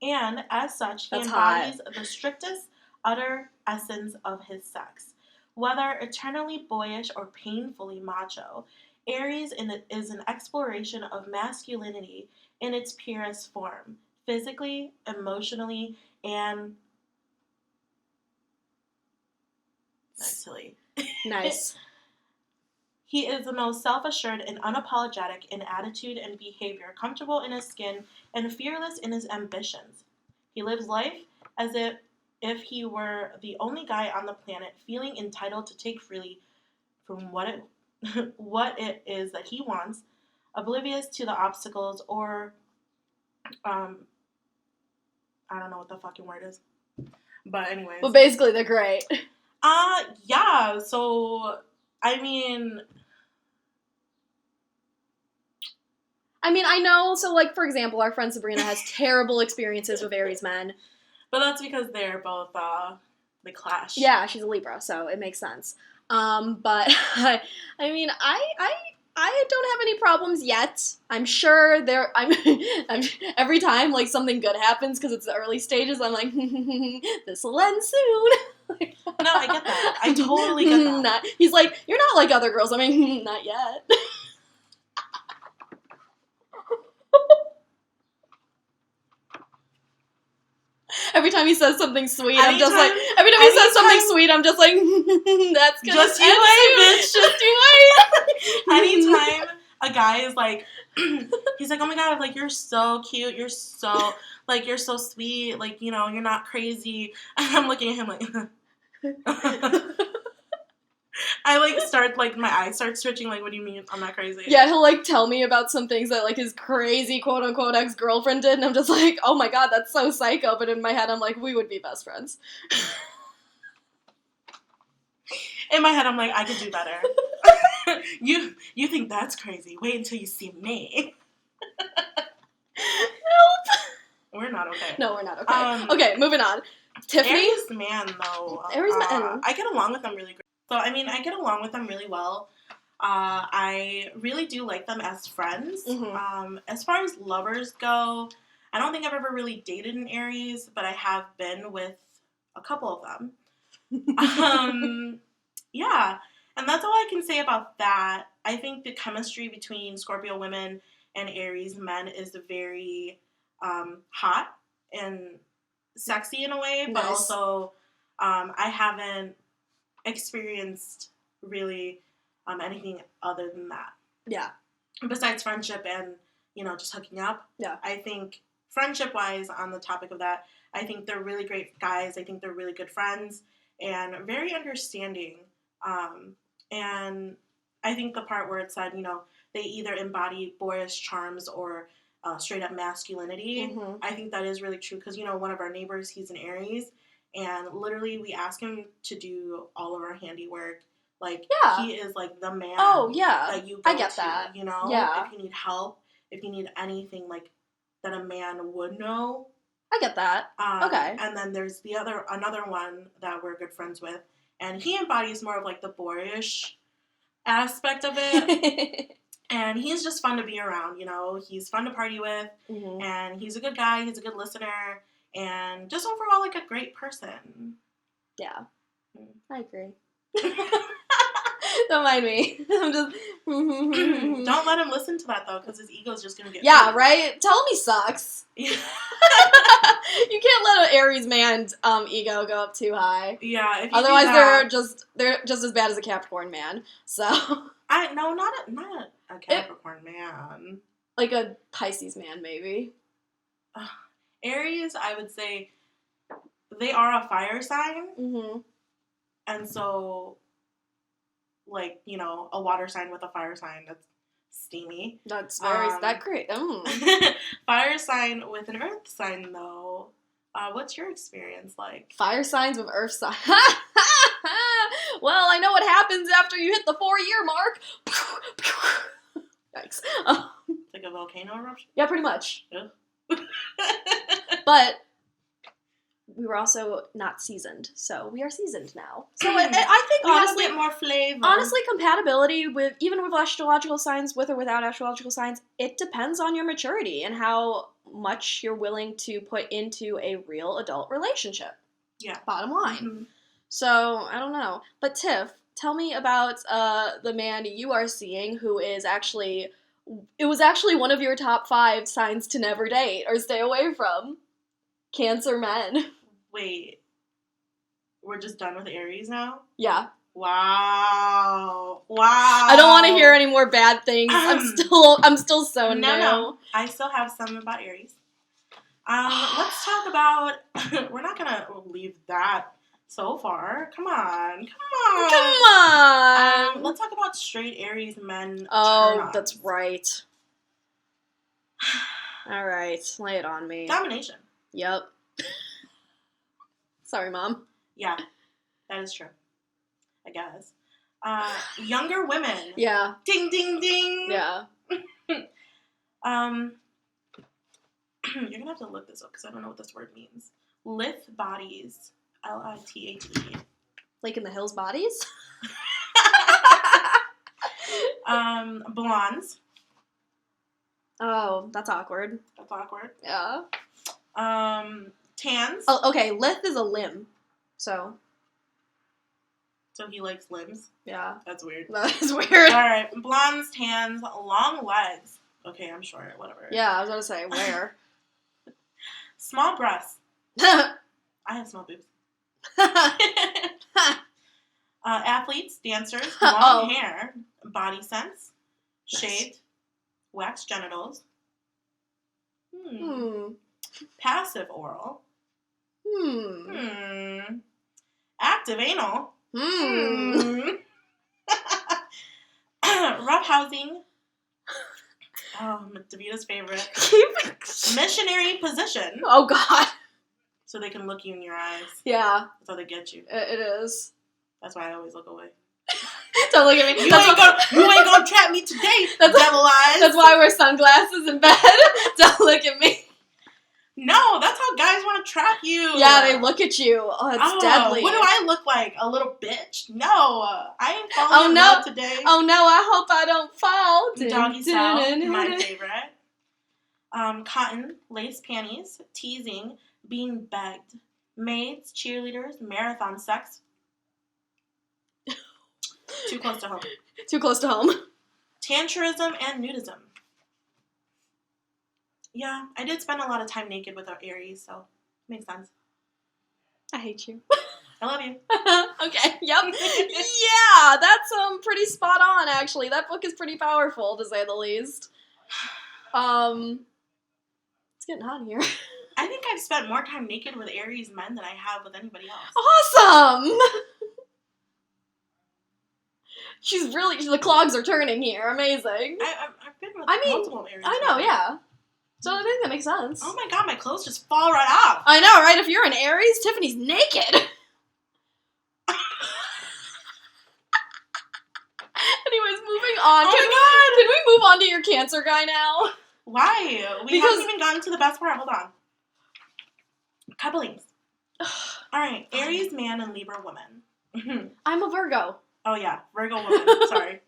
And as such, he embodies the strictest, utter essence of his sex. Whether eternally boyish or painfully macho, Aries is an exploration of masculinity in its purest form, physically, emotionally, and mentally. Nice. He is the most self-assured and unapologetic in attitude and behavior, comfortable in his skin, and fearless in his ambitions. He lives life as if he were the only guy on the planet, feeling entitled to take freely from what it is that he wants, oblivious to the obstacles or, I don't know what the fucking word is. But anyways. Well, basically, they're great. Yeah, so, I mean, I know, so, like, for example, our friend Sabrina has terrible experiences with Aries men. But that's because they're both, they clash. Yeah, she's a Libra, so it makes sense. But, I don't have any problems yet. I'm sure I'm every time, like, something good happens, because it's the early stages, I'm like, this will end soon. No, I get that. I totally get that. He's like, you're not like other girls. Not yet. Every time he says something sweet, I'm just like, that's gonna just you wait, bitch. Just you wait. Anytime a guy is like, he's like, oh my god, like, you're so cute, you're so sweet, like, you're not crazy. And I'm looking at him like, I, like, start, like, my eyes start switching, like, what do you mean I'm not crazy? Yeah, he'll, like, tell me about some things that, like, his crazy quote-unquote ex-girlfriend did, and I'm just like, oh my god, that's so psycho, but in my head I'm like, we would be best friends. In my head I'm like, I could do better. You think that's crazy. Wait until you see me. Nope. We're not okay. No, we're not okay. Okay, moving on. Tiffany? Aries man, though. Aries man. I get along with them really great. So, I get along with them really well. I really do like them as friends. Mm-hmm. As far as lovers go, I don't think I've ever really dated an Aries, but I have been with a couple of them. Yeah, and that's all I can say about that. I think the chemistry between Scorpio women and Aries men is very hot and sexy in a way, but also I haven't experienced really anything other than that. Yeah. Besides friendship and, just hooking up. Yeah. I think friendship-wise, on the topic of that, I think they're really great guys. I think they're really good friends and very understanding. And I think the part where it said, they either embody boyish charms or straight-up masculinity, mm-hmm. I think that is really true because, one of our neighbors, he's an Aries, and literally we ask him to do all of our handiwork. Like, he is, like, the man that you go I get to, that. If you need help, if you need anything, like, that a man would know. I get that. Okay. And then there's another one that we're good friends with, and he embodies more of, like, the boyish aspect of it. And he's just fun to be around, He's fun to party with, mm-hmm. and he's a good guy, he's a good listener, and just overall, like, a great person. Yeah. I agree. Don't mind me. I'm just. Don't let him listen to that though, because his ego's just gonna get. Yeah, right. Tell him he sucks. Yeah. You can't let an Aries man's ego go up too high. Yeah. If you Otherwise, do that, they're just as bad as a Capricorn man. So. not a Capricorn man. Like a Pisces man, maybe. Aries, I would say, they are a fire sign, and so, like, you know, a water sign with a fire sign, that's steamy. That's very that great. Fire sign with an earth sign, though. What's your experience like? Fire signs with earth signs. Well, I know what happens after you hit the 4-year mark. Yikes. Like a volcano eruption? Yeah, pretty much. Yeah. But we were also not seasoned, so we are seasoned now. So I think we honestly, have a bit more flavor. Honestly, compatibility with even with astrological signs, with or without astrological signs, it depends on your maturity and how much you're willing to put into a real adult relationship. Yeah. Bottom line. So I don't know, but Tiff, tell me about the man you are seeing who is actually. It was actually one of your top 5 signs to never date or stay away from. Cancer men. Wait. We're just done with Aries now? Yeah. Wow. I don't want to hear any more bad things. I'm still so new. No. I still have some about Aries. Let's talk about. We're not gonna leave that so far. Come on. Let's talk about straight Aries men. Oh, that's right. All right, lay it on me. Domination. Yep. Sorry, Mom. Yeah, that is true. I guess. Younger women. Yeah. Ding, ding, ding. Yeah. You're gonna have to look this up because I don't know what this word means. Lith bodies. Lithathe. Lake in the Hills bodies? Blondes. Oh, that's awkward. That's awkward. Yeah. Tans. Oh, okay. Lith is a limb. So he likes limbs. Yeah. That's weird. That is weird. Alright. Blondes, tans, long legs. Okay, I'm short. Whatever. Yeah, I was going to say, where? Small breasts. I have small boobs. Athletes, dancers, long hair, body sense, shaved, waxed genitals, passive oral, active anal, rough housing, Davita's favorite, missionary position. Oh, God. So they can look you in your eyes. Yeah. That's how they get you. It is. That's why I always look away. Don't look at me. You ain't gonna trap me today, devil eyes. That's why I wear sunglasses in bed. Don't look at me. No, that's how guys want to trap you. Yeah, they look at you. Oh, it's deadly. What do I look like? A little bitch? No, I ain't falling in love today. Oh no, I hope I don't fall. Doggy style, my favorite. Cotton, lace panties, teasing, being begged, maids, cheerleaders, marathon sex. Too close to home. Too close to home. Tantrism and nudism. Yeah, I did spend a lot of time naked with our Aries, so makes sense. I hate you. I love you. Okay, yep. Yeah, that's pretty spot on, actually. That book is pretty powerful, to say the least. It's getting hot in here. I think I've spent more time naked with Aries men than I have with anybody else. Awesome! The clogs are turning here. Amazing. I've been with multiple Aries I know, men. yeah. So I think that makes sense. Oh my god, my clothes just fall right off. I know, right? If you're an Aries, Tiffany's naked. Anyways, moving on. Oh my god! Can we move on to your Cancer guy now? Why? We haven't even gotten to the best part. Hold on. Couplings. Alright, Aries man and Libra woman. I'm a Virgo. Oh yeah, Virgo woman. Sorry.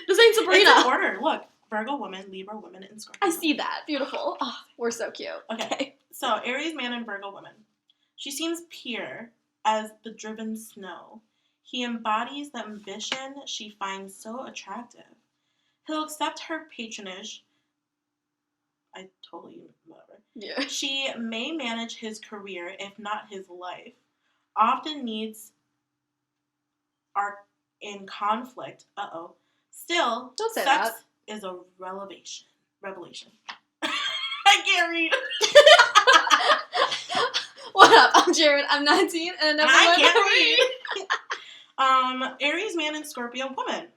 This ain't Sabrina. It's in order. Look. Virgo woman, Libra woman, and Scorpio. I see that. Beautiful. Oh, we're so cute. Okay. So, Aries man and Virgo woman. She seems pure, as the driven snow. He embodies the ambition she finds so attractive. He'll accept her patronage. I totally, whatever. Yeah. She may manage his career, if not his life. Often needs are in conflict. Still, Don't say sex that. is a revelation. I can't read. What up? I'm Jared. I'm 19 and I can't read. Aries man and Scorpio woman.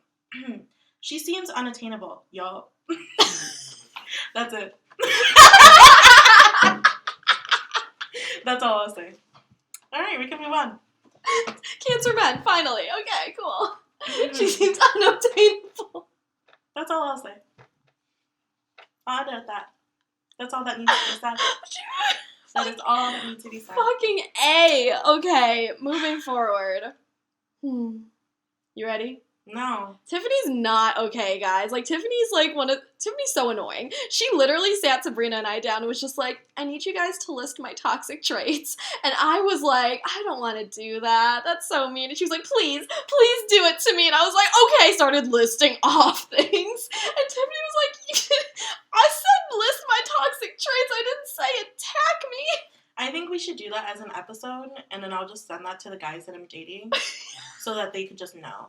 She seems unattainable, y'all. That's it. That's all I'll say. Alright, we can move on. Cancer men, finally. Okay, cool. She seems unobtainable. That's all I'll say. I'll edit that. That's all that needs to be said. That is all that needs to be said. Fucking A. Okay, moving forward. You ready? No. Tiffany's not okay, guys. Like, Tiffany's so annoying. She literally sat Sabrina and I down and was just like, I need you guys to list my toxic traits. And I was like, I don't want to do that. That's so mean. And she was like, please do it to me. And I was like, okay, started listing off things. And Tiffany was like, I said list my toxic traits. I didn't say attack me. I think we should do that as an episode, and then I'll just send that to the guys that I'm dating so that they could just know.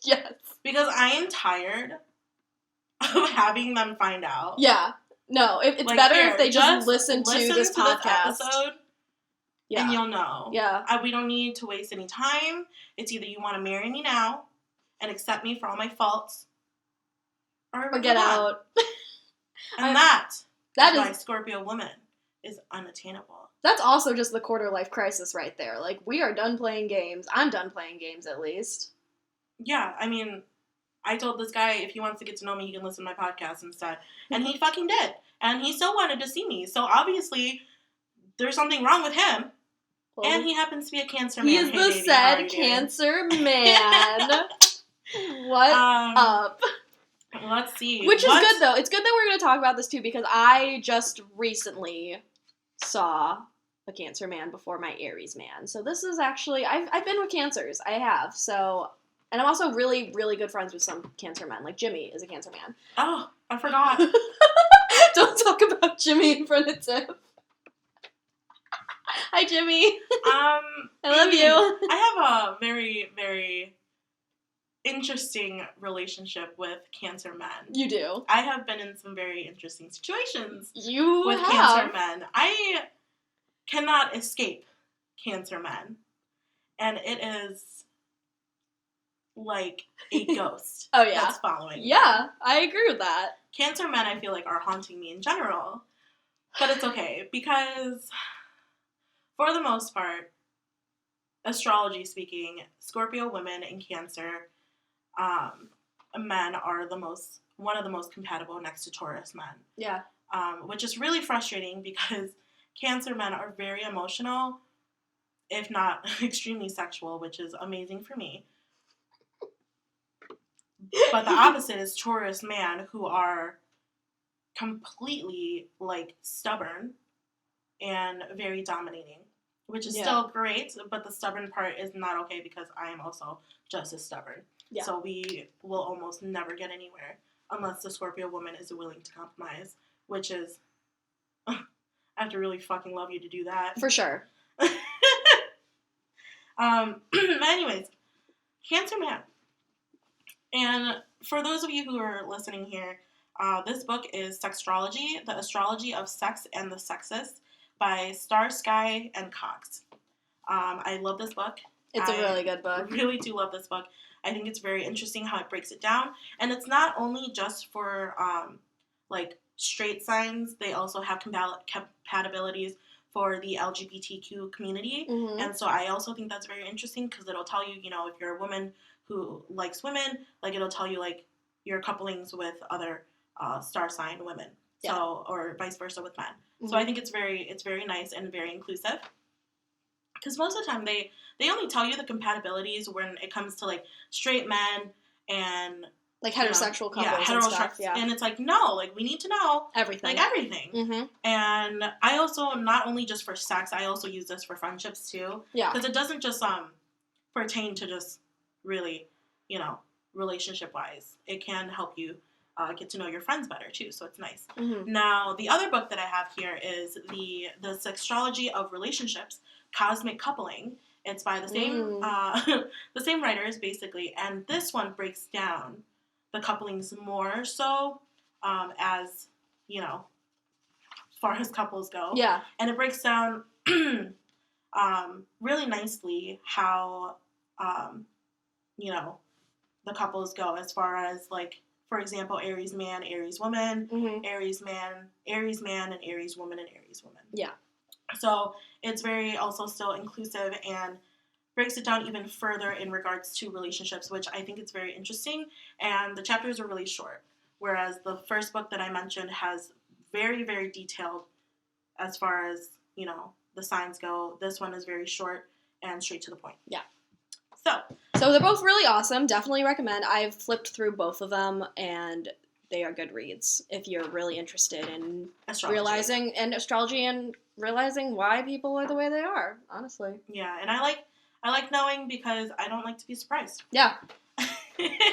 Yes. Because I am tired of having them find out. Yeah. No, it's like, better here, if they just listen to this podcast. This episode, yeah. And you'll know. Yeah. We don't need to waste any time. It's either you want to marry me now and accept me for all my faults, or get out. And that is why Scorpio woman is unattainable. That's also just the quarter life crisis right there. Like, we are done playing games. I'm done playing games, at least. Yeah, I mean, I told this guy if he wants to get to know me, he can listen to my podcast instead. And he fucking did. And he still wanted to see me. So obviously, there's something wrong with him. Well, and he happens to be a Cancer man. He is the said Cancer man. What up? Let's see. Which is good, though. It's good that we're going to talk about this, too, because I just recently saw a Cancer man before my Aries man. So this is actually, I've been with Cancers. I have. So... And I'm also really, really good friends with some Cancer men. Like, Jimmy is a Cancer man. Oh, I forgot. Don't talk about Jimmy in front of Tiff. Hi, Jimmy. I love you. I have a very, very interesting relationship with Cancer men. You do? I have been in some very interesting situations with Cancer men. I cannot escape Cancer men. And it is... like a ghost. Oh, yeah. That's following. Yeah, I agree with that. Cancer men, I feel like, are haunting me in general. But it's okay, because for the most part, astrology speaking, Scorpio women and Cancer men are one of the most compatible next to Taurus men. Yeah. Which is really frustrating because Cancer men are very emotional, if not extremely sexual, which is amazing for me. But the opposite is Taurus man, who are completely, like, stubborn and very dominating, which is still great, but the stubborn part is not okay because I am also just as stubborn. Yeah. So we will almost never get anywhere unless the Scorpio woman is willing to compromise, which is, I have to really fucking love you to do that. For sure. Anyways, Cancer man. And for those of you who are listening here, this book is Sextrology, The Astrology of Sex and the Sexes by Star Sky and Cox. I love this book. It's a really good book. I really do love this book. I think it's very interesting how it breaks it down. And it's not only just for, like, straight signs. They also have compatibilities for the LGBTQ community. Mm-hmm. And so I also think that's very interesting because it'll tell you, you know, if you're a woman who likes women, like, it'll tell you, like, your couplings with other star sign women. Yeah. So, or vice versa with men. Mm-hmm. So I think it's very nice and very inclusive. Because most of the time they only tell you the compatibilities when it comes to, like, straight men and Like heterosexual couples and heterosexual stuff, yeah. And it's like, no, like, we need to know everything. Like, everything. Mm-hmm. And I also, not only just for sex, I also use this for friendships, too. Yeah. Because it doesn't just pertain to just really, relationship-wise. It can help you get to know your friends better, too, so it's nice. Mm-hmm. Now, the other book that I have here is the Sextrology of Relationships, Cosmic Coupling. It's by the same the same writers, basically, and this one breaks down the couplings more so as, as far as couples go. Yeah. And it breaks down really nicely how, the couples go as far as, like, for example, Aries man, Aries woman, mm-hmm. Aries man, and Aries woman, and Aries woman. Yeah. So it's very also still inclusive and breaks it down even further in regards to relationships, which I think is very interesting. And the chapters are really short, whereas the first book that I mentioned has very, very detailed as far as, the signs go. This one is very short and straight to the point. Yeah. So they're both really awesome. Definitely recommend. I've flipped through both of them, and they are good reads if you're really interested in realizing astrology and realizing why people are the way they are, honestly. Yeah, and I like knowing because I don't like to be surprised. Yeah.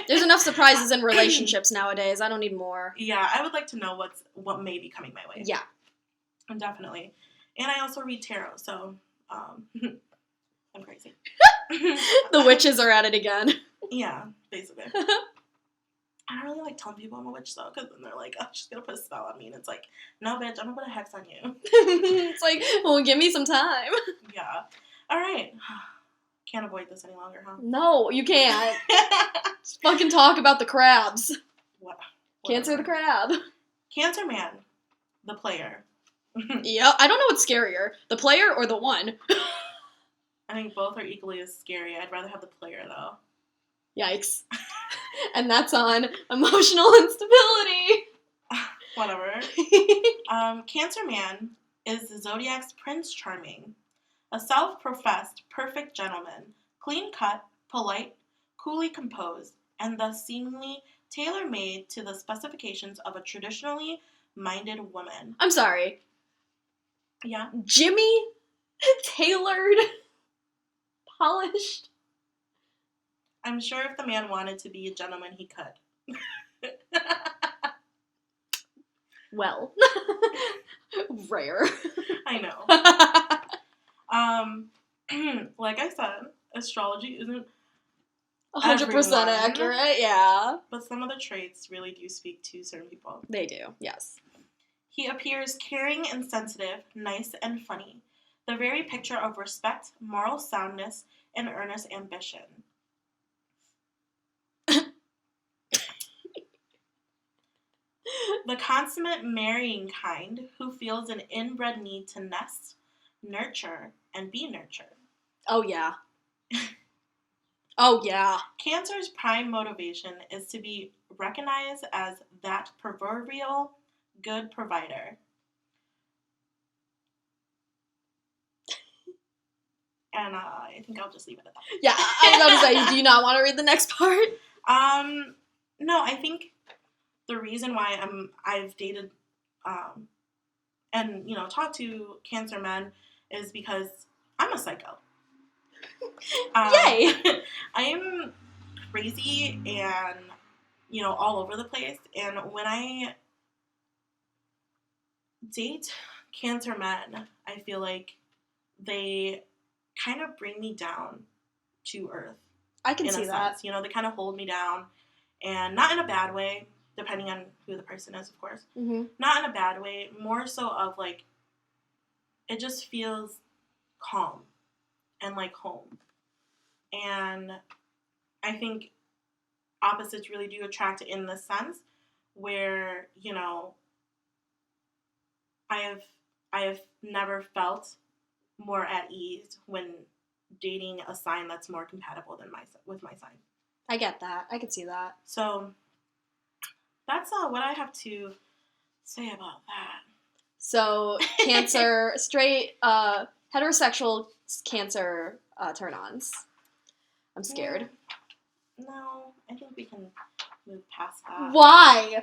There's enough surprises in relationships nowadays. I don't need more. Yeah, I would like to know what may be coming my way. Yeah. Definitely. And I also read tarot, so I'm crazy. The witches are at it again. Yeah, basically. I don't really like telling people I'm a witch, though, because then they're like, oh, she's going to put a spell on me. And it's like, no, bitch, I'm going to put a hex on you. It's like, well, give me some time. Yeah. All right. Can't avoid this any longer, huh? No, you can't. Just fucking talk about the crabs. What? Cancer the crab. Cancer man. The player. Yeah, I don't know what's scarier, the player or the one. I think both are equally as scary. I'd rather have the player, though. Yikes. And that's on emotional instability. Whatever. Cancer man is the zodiac's Prince Charming, a self-professed perfect gentleman, clean-cut, polite, coolly composed, and thus seemingly tailor-made to the specifications of a traditionally minded woman. I'm sorry. Yeah? Jimmy? Tailored? Polished? I'm sure if the man wanted to be a gentleman, he could. Well. Rare. I know. Like I said, astrology isn't 100% accurate, yeah. But some of the traits really do speak to certain people. They do, yes. He appears caring and sensitive, nice and funny, the very picture of respect, moral soundness, and earnest ambition. The consummate marrying kind who feels an inbred need to nest, nurture, and be nurtured. Oh, yeah. Oh, yeah. Cancer's prime motivation is to be recognized as that proverbial good provider. And I think I'll just leave it at that. Yeah, I was about to say, do you not want to read the next part? No, I think the reason why I've dated and talked to Cancer men is because I'm a psycho. Yay! I am crazy and all over the place, and when I date Cancer men, I feel like they kind of bring me down to earth. I can see that. Sense. They kind of hold me down, and not in a bad way, depending on who the person is, of course. Mm-hmm. Not in a bad way, more so of like, it just feels calm and like home. And I think opposites really do attract in the sense where, I have never felt more at ease when dating a sign that's more compatible than with my sign. I get that. I can see that. So that's what I have to say about that. So Cancer, straight, heterosexual Cancer turn-ons. I'm scared. Yeah. No, I think we can move past that. Why?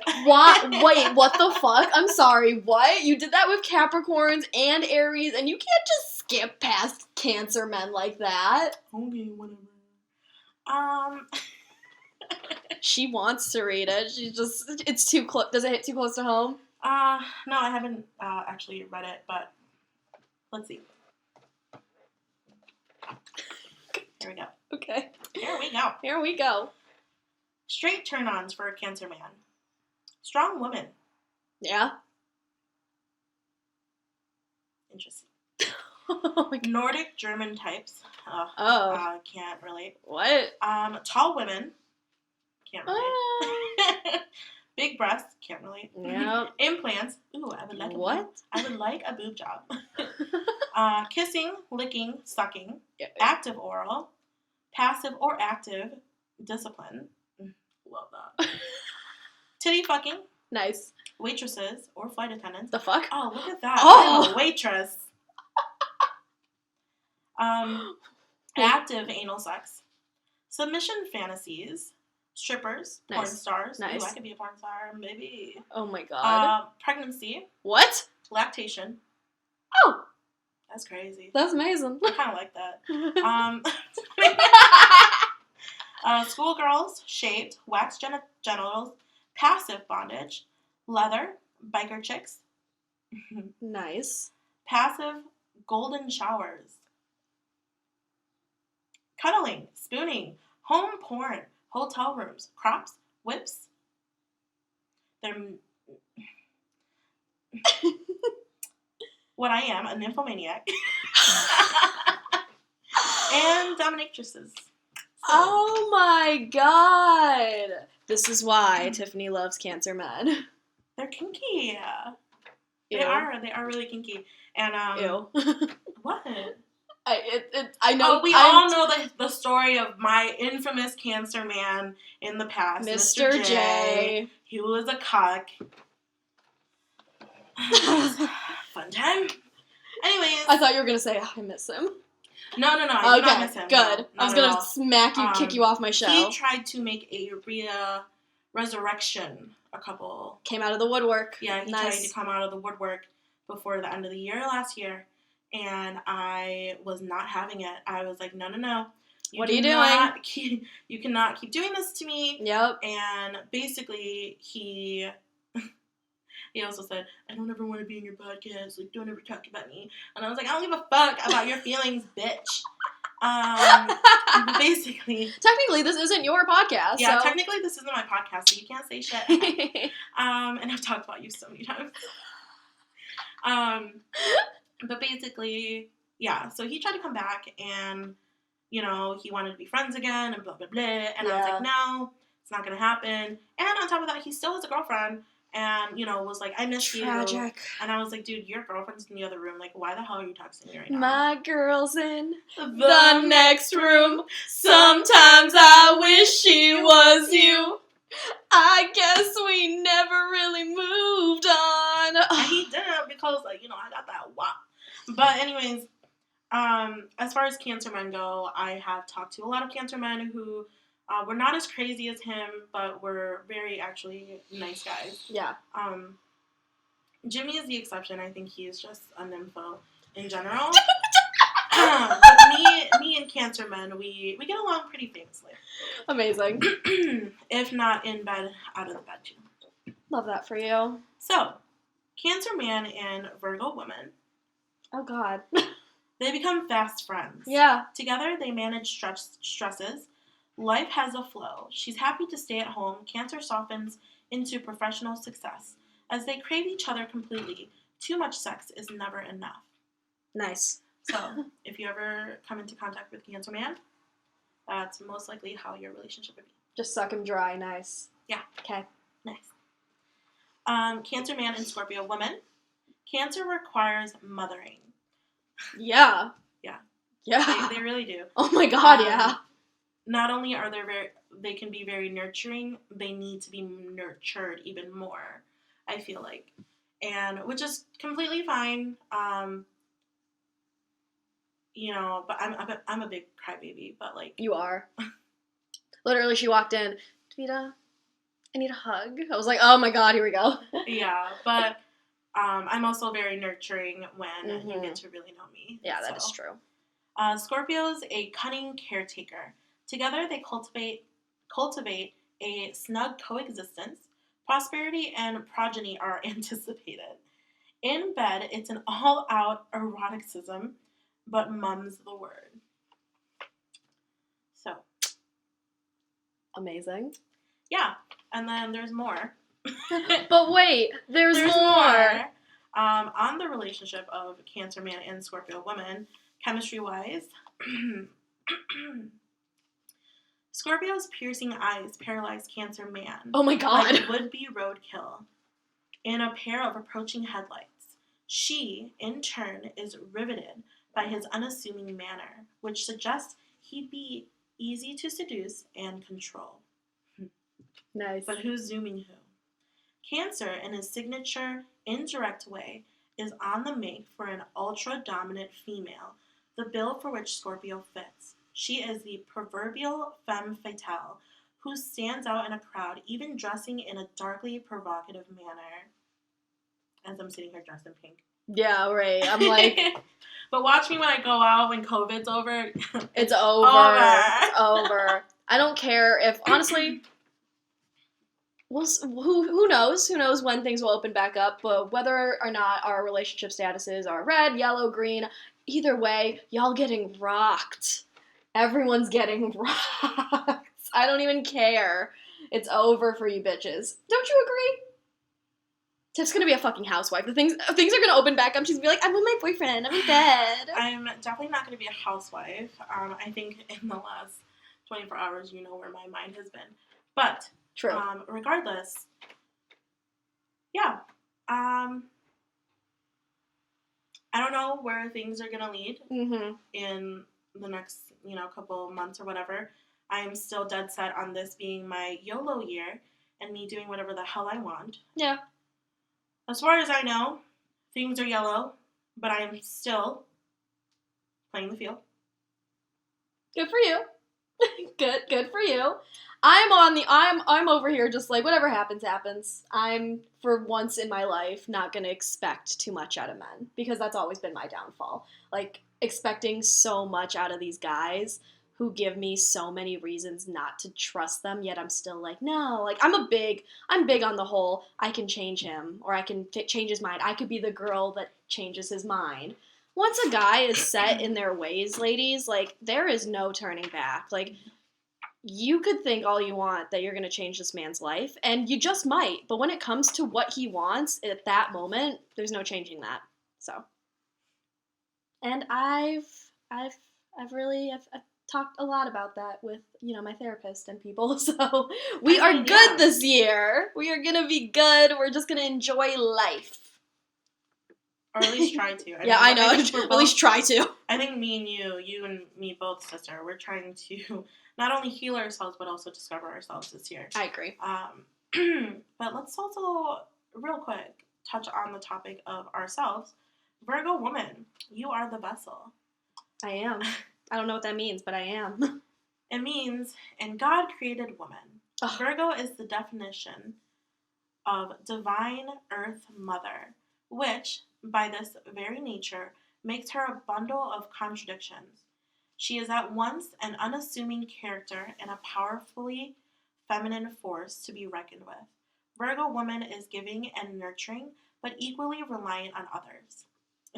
Wait, what the fuck? I'm sorry, what? You did that with Capricorns and Aries, and you can't just skip past Cancer men like that. Okay, whatever. She wants to read it. It's too close. Does it hit too close to home? No, I haven't actually read it, but let's see. Here we go. Okay. Here we go. Here we go. Straight turn-ons for a Cancer man. Strong woman. Yeah. Interesting. Oh my God. Nordic German types. Can't relate. What? Tall women. Can't relate. Big breasts. Can't relate. Yep. Implants. Ooh, I would like I would like a boob job. Kissing, licking, sucking. Yeah. Active oral. Passive or active discipline. Love that. Titty fucking. Nice. Waitresses or flight attendants. The fuck? Oh, look at that. Oh. I'm a waitress. Active anal sex. Submission fantasies. Strippers. Nice. Porn stars. Nice. Ooh, I could be a porn star, maybe. Oh my God. Pregnancy. What? Lactation. Oh. That's crazy. That's amazing. I kind of like that. Schoolgirls, shaved, waxed genitals, passive bondage, leather, biker chicks, Nice. passive golden showers, cuddling, spooning, home porn, hotel rooms, crops, whips. They're what I am, a nymphomaniac. And dominatrixes. Oh my God. This is why Tiffany loves Cancer men. They're kinky. Ew. They are really kinky. And Ew. what? I know. Oh, we all know the story of my infamous Cancer man in the past, Mr. J. He was a cuck. Fun time. Anyways. I thought you were going to say, I miss him. No, I did not miss him. Good. No, I was going to smack you, kick you off my show. He tried to make a resurrection a couple. Came out of the woodwork. Yeah, he tried to come out of the woodwork before the end of the year last year. And I was not having it. I was like, no. What are you doing? You cannot keep doing this to me. Yep. And basically, he also said, I don't ever want to be in your podcast. Like, don't ever talk about me. And I was like, I don't give a fuck about your feelings, bitch. Basically. Technically, this isn't your podcast. Yeah, so. technically, this isn't my podcast, so you can't say shit. And I've talked about you so many times. But basically, yeah, so he tried to come back and, he wanted to be friends again and blah, blah, blah. And I was like, no, it's not going to happen. And on top of that, he still has a girlfriend and, was like, I miss you. Tragic. And I was like, dude, your girlfriend's in the other room. Like, why the hell are you texting me right now? My girl's in the next room. Sometimes I wish she was you. I guess we never really moved on. And he didn't because, I got that wop. But anyways, as far as Cancer men go, I have talked to a lot of Cancer men who were not as crazy as him, but were very actually nice guys. Yeah. Jimmy is the exception. I think he is just a nympho in general. But me and Cancer men, we get along pretty famously. Amazing. If not in bed, out of the bed too. Love that for you. So, Cancer man and Virgo woman. Oh, God. They become fast friends. Yeah. Together, they manage stresses. Life has a flow. She's happy to stay at home. Cancer softens into professional success. As they crave each other completely, too much sex is never enough. Nice. So, if you ever come into contact with Cancer man, that's most likely how your relationship would be. Just suck him dry. Nice. Yeah. Okay. Nice. Cancer man and Scorpio woman. Cancer requires mothering. Yeah. Yeah. Yeah. They really do. Oh my God, yeah. Not only are they can be very nurturing, they need to be nurtured even more, I feel like. And which is completely fine. But I'm a big crybaby, but like You are. Literally, she walked in. Davida, I need a hug. I was like, oh my god, here we go. Yeah, but I'm also very nurturing when you get to really know me. Yeah, that is true. Scorpio's a cunning caretaker. Together, they cultivate a snug coexistence. Prosperity and progeny are anticipated. In bed, it's an all-out eroticism, but mum's the word. So, amazing. Yeah, and then there's more. But wait, there's more. On the relationship of Cancer man and Scorpio woman, chemistry-wise, Scorpio's piercing eyes paralyze Cancer man. Oh my god. Like would-be roadkill in a pair of approaching headlights. She, in turn, is riveted by his unassuming manner, which suggests he'd be easy to seduce and control. Nice. But who's zooming who? Cancer, in his signature, indirect way, is on the make for an ultra-dominant female, the bill for which Scorpio fits. She is the proverbial femme fatale, who stands out in a crowd, even dressing in a darkly provocative manner. As I'm sitting here dressed in pink. Yeah, right. I'm like... But watch me when I go out when COVID's over. It's over. It's over. I don't care if, honestly... Who knows? Who knows when things will open back up, but whether or not our relationship statuses are red, yellow, green, either way, y'all getting rocked. Everyone's getting rocked. I don't even care. It's over for you bitches. Don't you agree? Tiff's gonna be a fucking housewife. Things are gonna open back up. She's gonna be like, I'm with my boyfriend. I'm in bed. I'm definitely not gonna be a housewife. I think in the last 24 hours, you know where my mind has been. But... True. Regardless, yeah. I don't know where things are gonna lead in the next, couple months or whatever. I'm still dead set on this being my YOLO year and me doing whatever the hell I want. Yeah. As far as I know, things are yellow, but I am still playing the field. Good for you. Good for you. I'm over here just like, whatever happens, happens. I'm, for once in my life, not gonna expect too much out of men, because that's always been my downfall. Like, expecting so much out of these guys who give me so many reasons not to trust them, yet I'm still like, no. Like, I'm big on the whole, I can change him, or I can change his mind. I could be the girl that changes his mind. Once a guy is set in their ways, ladies, like, there is no turning back. Like, you could think all you want that you're going to change this man's life, and you just might. But when it comes to what he wants at that moment, there's no changing that. So, and I've talked a lot about that with, my therapist and people. So we are good this year. We are going to be good. We're just going to enjoy life. Or at least try to. I know. At least try to. I think me and you and me both, sister, we're trying to not only heal ourselves, but also discover ourselves this year. I agree. But let's also, real quick, touch on the topic of ourselves. Virgo woman, you are the vessel. I am. I don't know what that means, but I am. It means, in God created woman. Oh. Virgo is the definition of divine earth mother, which, by this very nature, makes her a bundle of contradictions. She is at once an unassuming character and a powerfully feminine force to be reckoned with. Virgo woman is giving and nurturing, but equally reliant on others.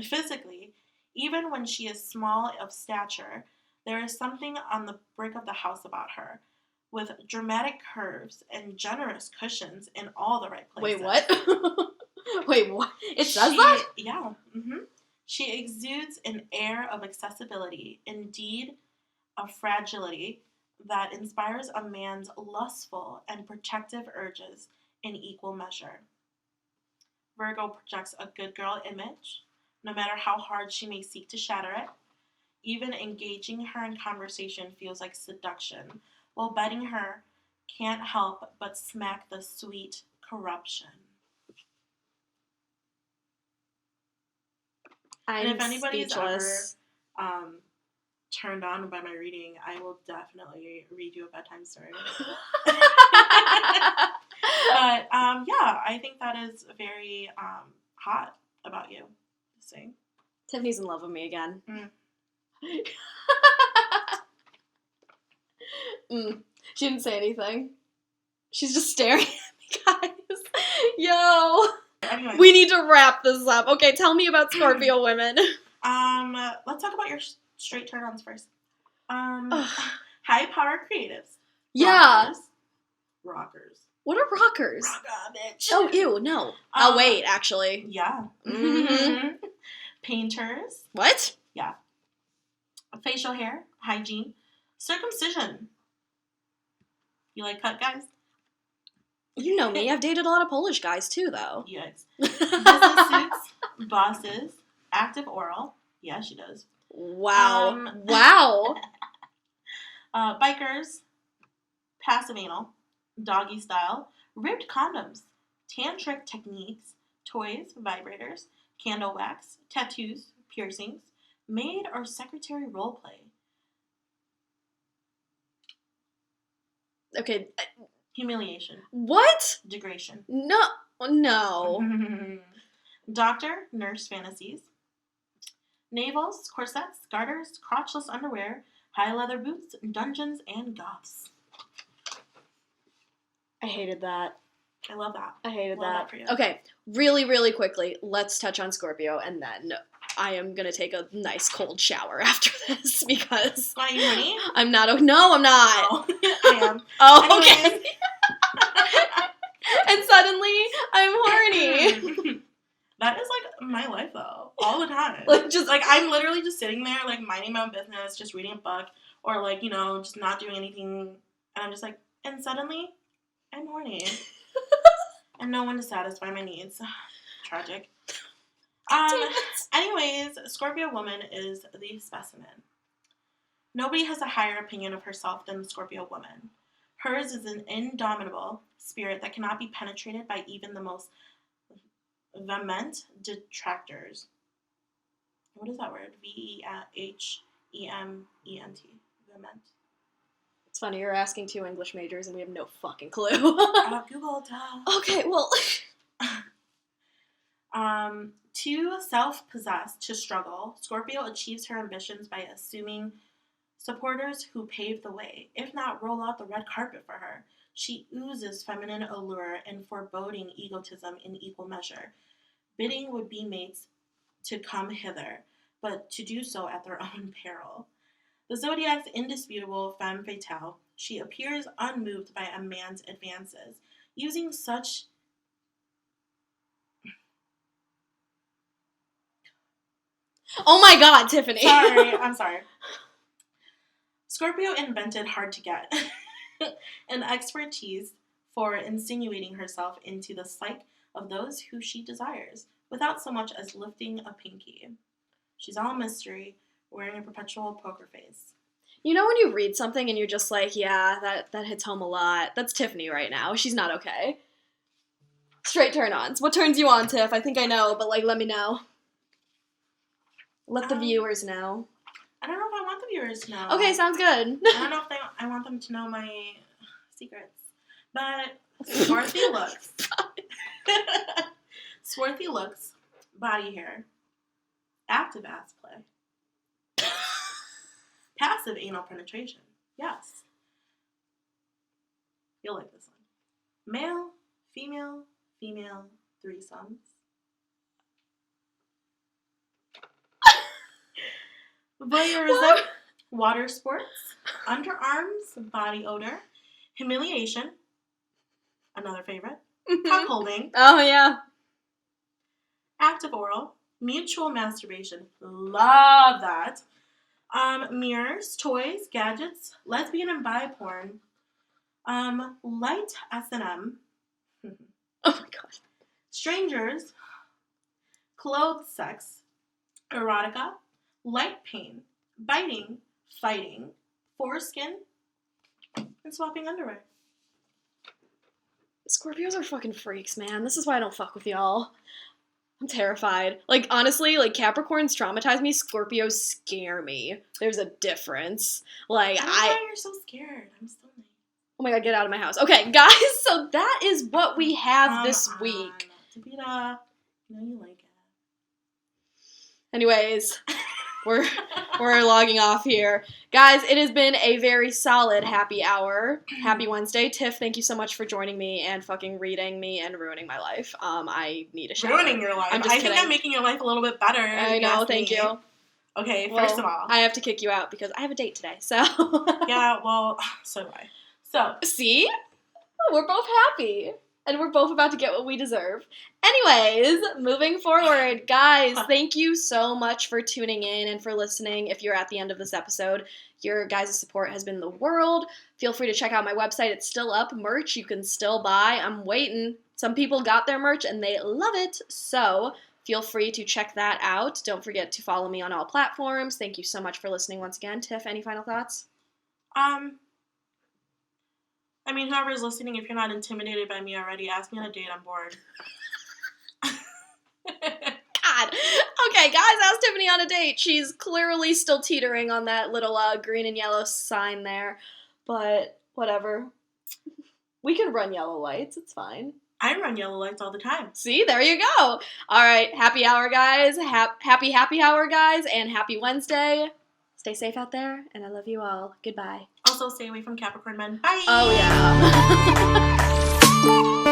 Physically, even when she is small of stature, there is something on the brick of the house about her, with dramatic curves and generous cushions in all the right places. Wait, what? Wait, what? It says that? Yeah. Mm-hmm. She exudes an air of accessibility, indeed of fragility, that inspires a man's lustful and protective urges in equal measure. Virgo projects a good girl image, no matter how hard she may seek to shatter it. Even engaging her in conversation feels like seduction, while betting her can't help but smack the sweet corruption. And if anybody's speechless. ever turned on by my reading, I will definitely read you a bedtime story. But yeah, I think that is very hot about you. Just saying. Tiffany's in love with me again. She didn't say anything. She's just staring at me, guys. Yo. Anyway. We need to wrap this up. Okay, tell me about Scorpio women. Let's talk about your straight turn-ons first. High power creatives. Yeah. Rockers. What are rockers? Rocka, bitch. Oh, ew, no. Oh, wait, actually. Yeah. Mm-hmm. Painters. What? Yeah. Facial hair, hygiene, circumcision. You like cut guys? You know me. I've dated a lot of Polish guys, too, though. Yes. Business suits, bosses, active oral. Yeah, she does. Wow. Wow. Bikers, passive anal, doggy style, ribbed condoms, tantric techniques, toys, vibrators, candle wax, tattoos, piercings, maid or secretary roleplay. Okay. Humiliation. What? Degradation. No. Doctor, nurse fantasies. Navels, corsets, garters, crotchless underwear, high leather boots, dungeons, and goths. I hated that. I love that. I hated love that. for you. Okay, really, really quickly, let's touch on Scorpio, and then I am gonna take a nice cold shower after this because. Are you ready? I'm not. No, I'm not. Oh, I am. Oh, okay. And suddenly, I'm horny. That is like my life though, all the time. Like I'm literally just sitting there, like minding my own business, just reading a book, or like just not doing anything, and I'm just like, and suddenly, I'm horny, and no one to satisfy my needs. Tragic. Anyways, Scorpio woman is the specimen. Nobody has a higher opinion of herself than the Scorpio woman. Hers is an indomitable spirit that cannot be penetrated by even the most vehement detractors. What is that word? Vehement. Vehement. It's funny, you're asking two English majors and we have no fucking clue. Google. Okay, well. Too self-possessed to struggle, Scorpio achieves her ambitions by assuming supporters who pave the way, if not roll out the red carpet for her. She oozes feminine allure and foreboding egotism in equal measure, bidding would-be mates to come hither, but to do so at their own peril. The Zodiac's indisputable femme fatale, she appears unmoved by a man's advances, using such Oh my god, Tiffany. I'm sorry. Scorpio invented hard to get an expertise for insinuating herself into the psyche of those who she desires, without so much as lifting a pinky. She's all mystery, wearing a perpetual poker face. You know when you read something and you're just like, yeah, that hits home a lot. That's Tiffany right now. She's not okay. Straight turn-ons. What turns you on, Tiff? I think I know, but let me know. Let the viewers know. I don't know if I want the viewers to know. Okay, sounds good. I don't know if I want them to know my secrets. But swarthy looks. Swarthy looks, body hair, active ass play, passive anal penetration. Yes. You'll like this one. Male, female, threesomes. Voyeurism, water sports, underarms, body odor, humiliation, another favorite, cuckolding. Oh, yeah. Active oral, mutual masturbation, love that. Mirrors, toys, gadgets, lesbian and bi porn, light S&M. Oh my god. Strangers, clothes sex, erotica, light pain, biting, fighting, foreskin, and swapping underwear. Scorpios are fucking freaks, man. This is why I don't fuck with y'all. I'm terrified. Honestly, Capricorns traumatize me. Scorpios scare me. There's a difference. I don't know why you're so scared. I'm so nice. Oh my god, get out of my house. Okay, guys, so that is what we have this week. Tabitha, you like it. Anyways, we're logging off here. Guys, it has been a very solid happy hour. Happy Wednesday. Tiff, thank you so much for joining me and fucking reading me and ruining my life. I need a shower. Ruining your life? I think I'm making your life a little bit better. I know, thank you. Okay, first of all, I have to kick you out because I have a date today, so. Yeah, well, so do I. So. See? We're both happy. And we're both about to get what we deserve. Anyways, moving forward, guys, thank you so much for tuning in and for listening. If you're at the end of this episode, your guys' support has been the world. Feel free to check out my website. It's still up. Merch you can still buy. I'm waiting. Some people got their merch and they love it. So feel free to check that out. Don't forget to follow me on all platforms. Thank you so much for listening once again. Tiff, any final thoughts? I mean, whoever's listening, if you're not intimidated by me already, ask me on a date. I'm bored. God. Okay, guys, ask Tiffany on a date. She's clearly still teetering on that little green and yellow sign there. But whatever. We can run yellow lights. It's fine. I run yellow lights all the time. See? There you go. All right. Happy hour, guys. Happy hour, guys. And happy Wednesday. Stay safe out there, and I love you all. Goodbye. Also, stay away from Capricorn men. Bye! Oh, yeah.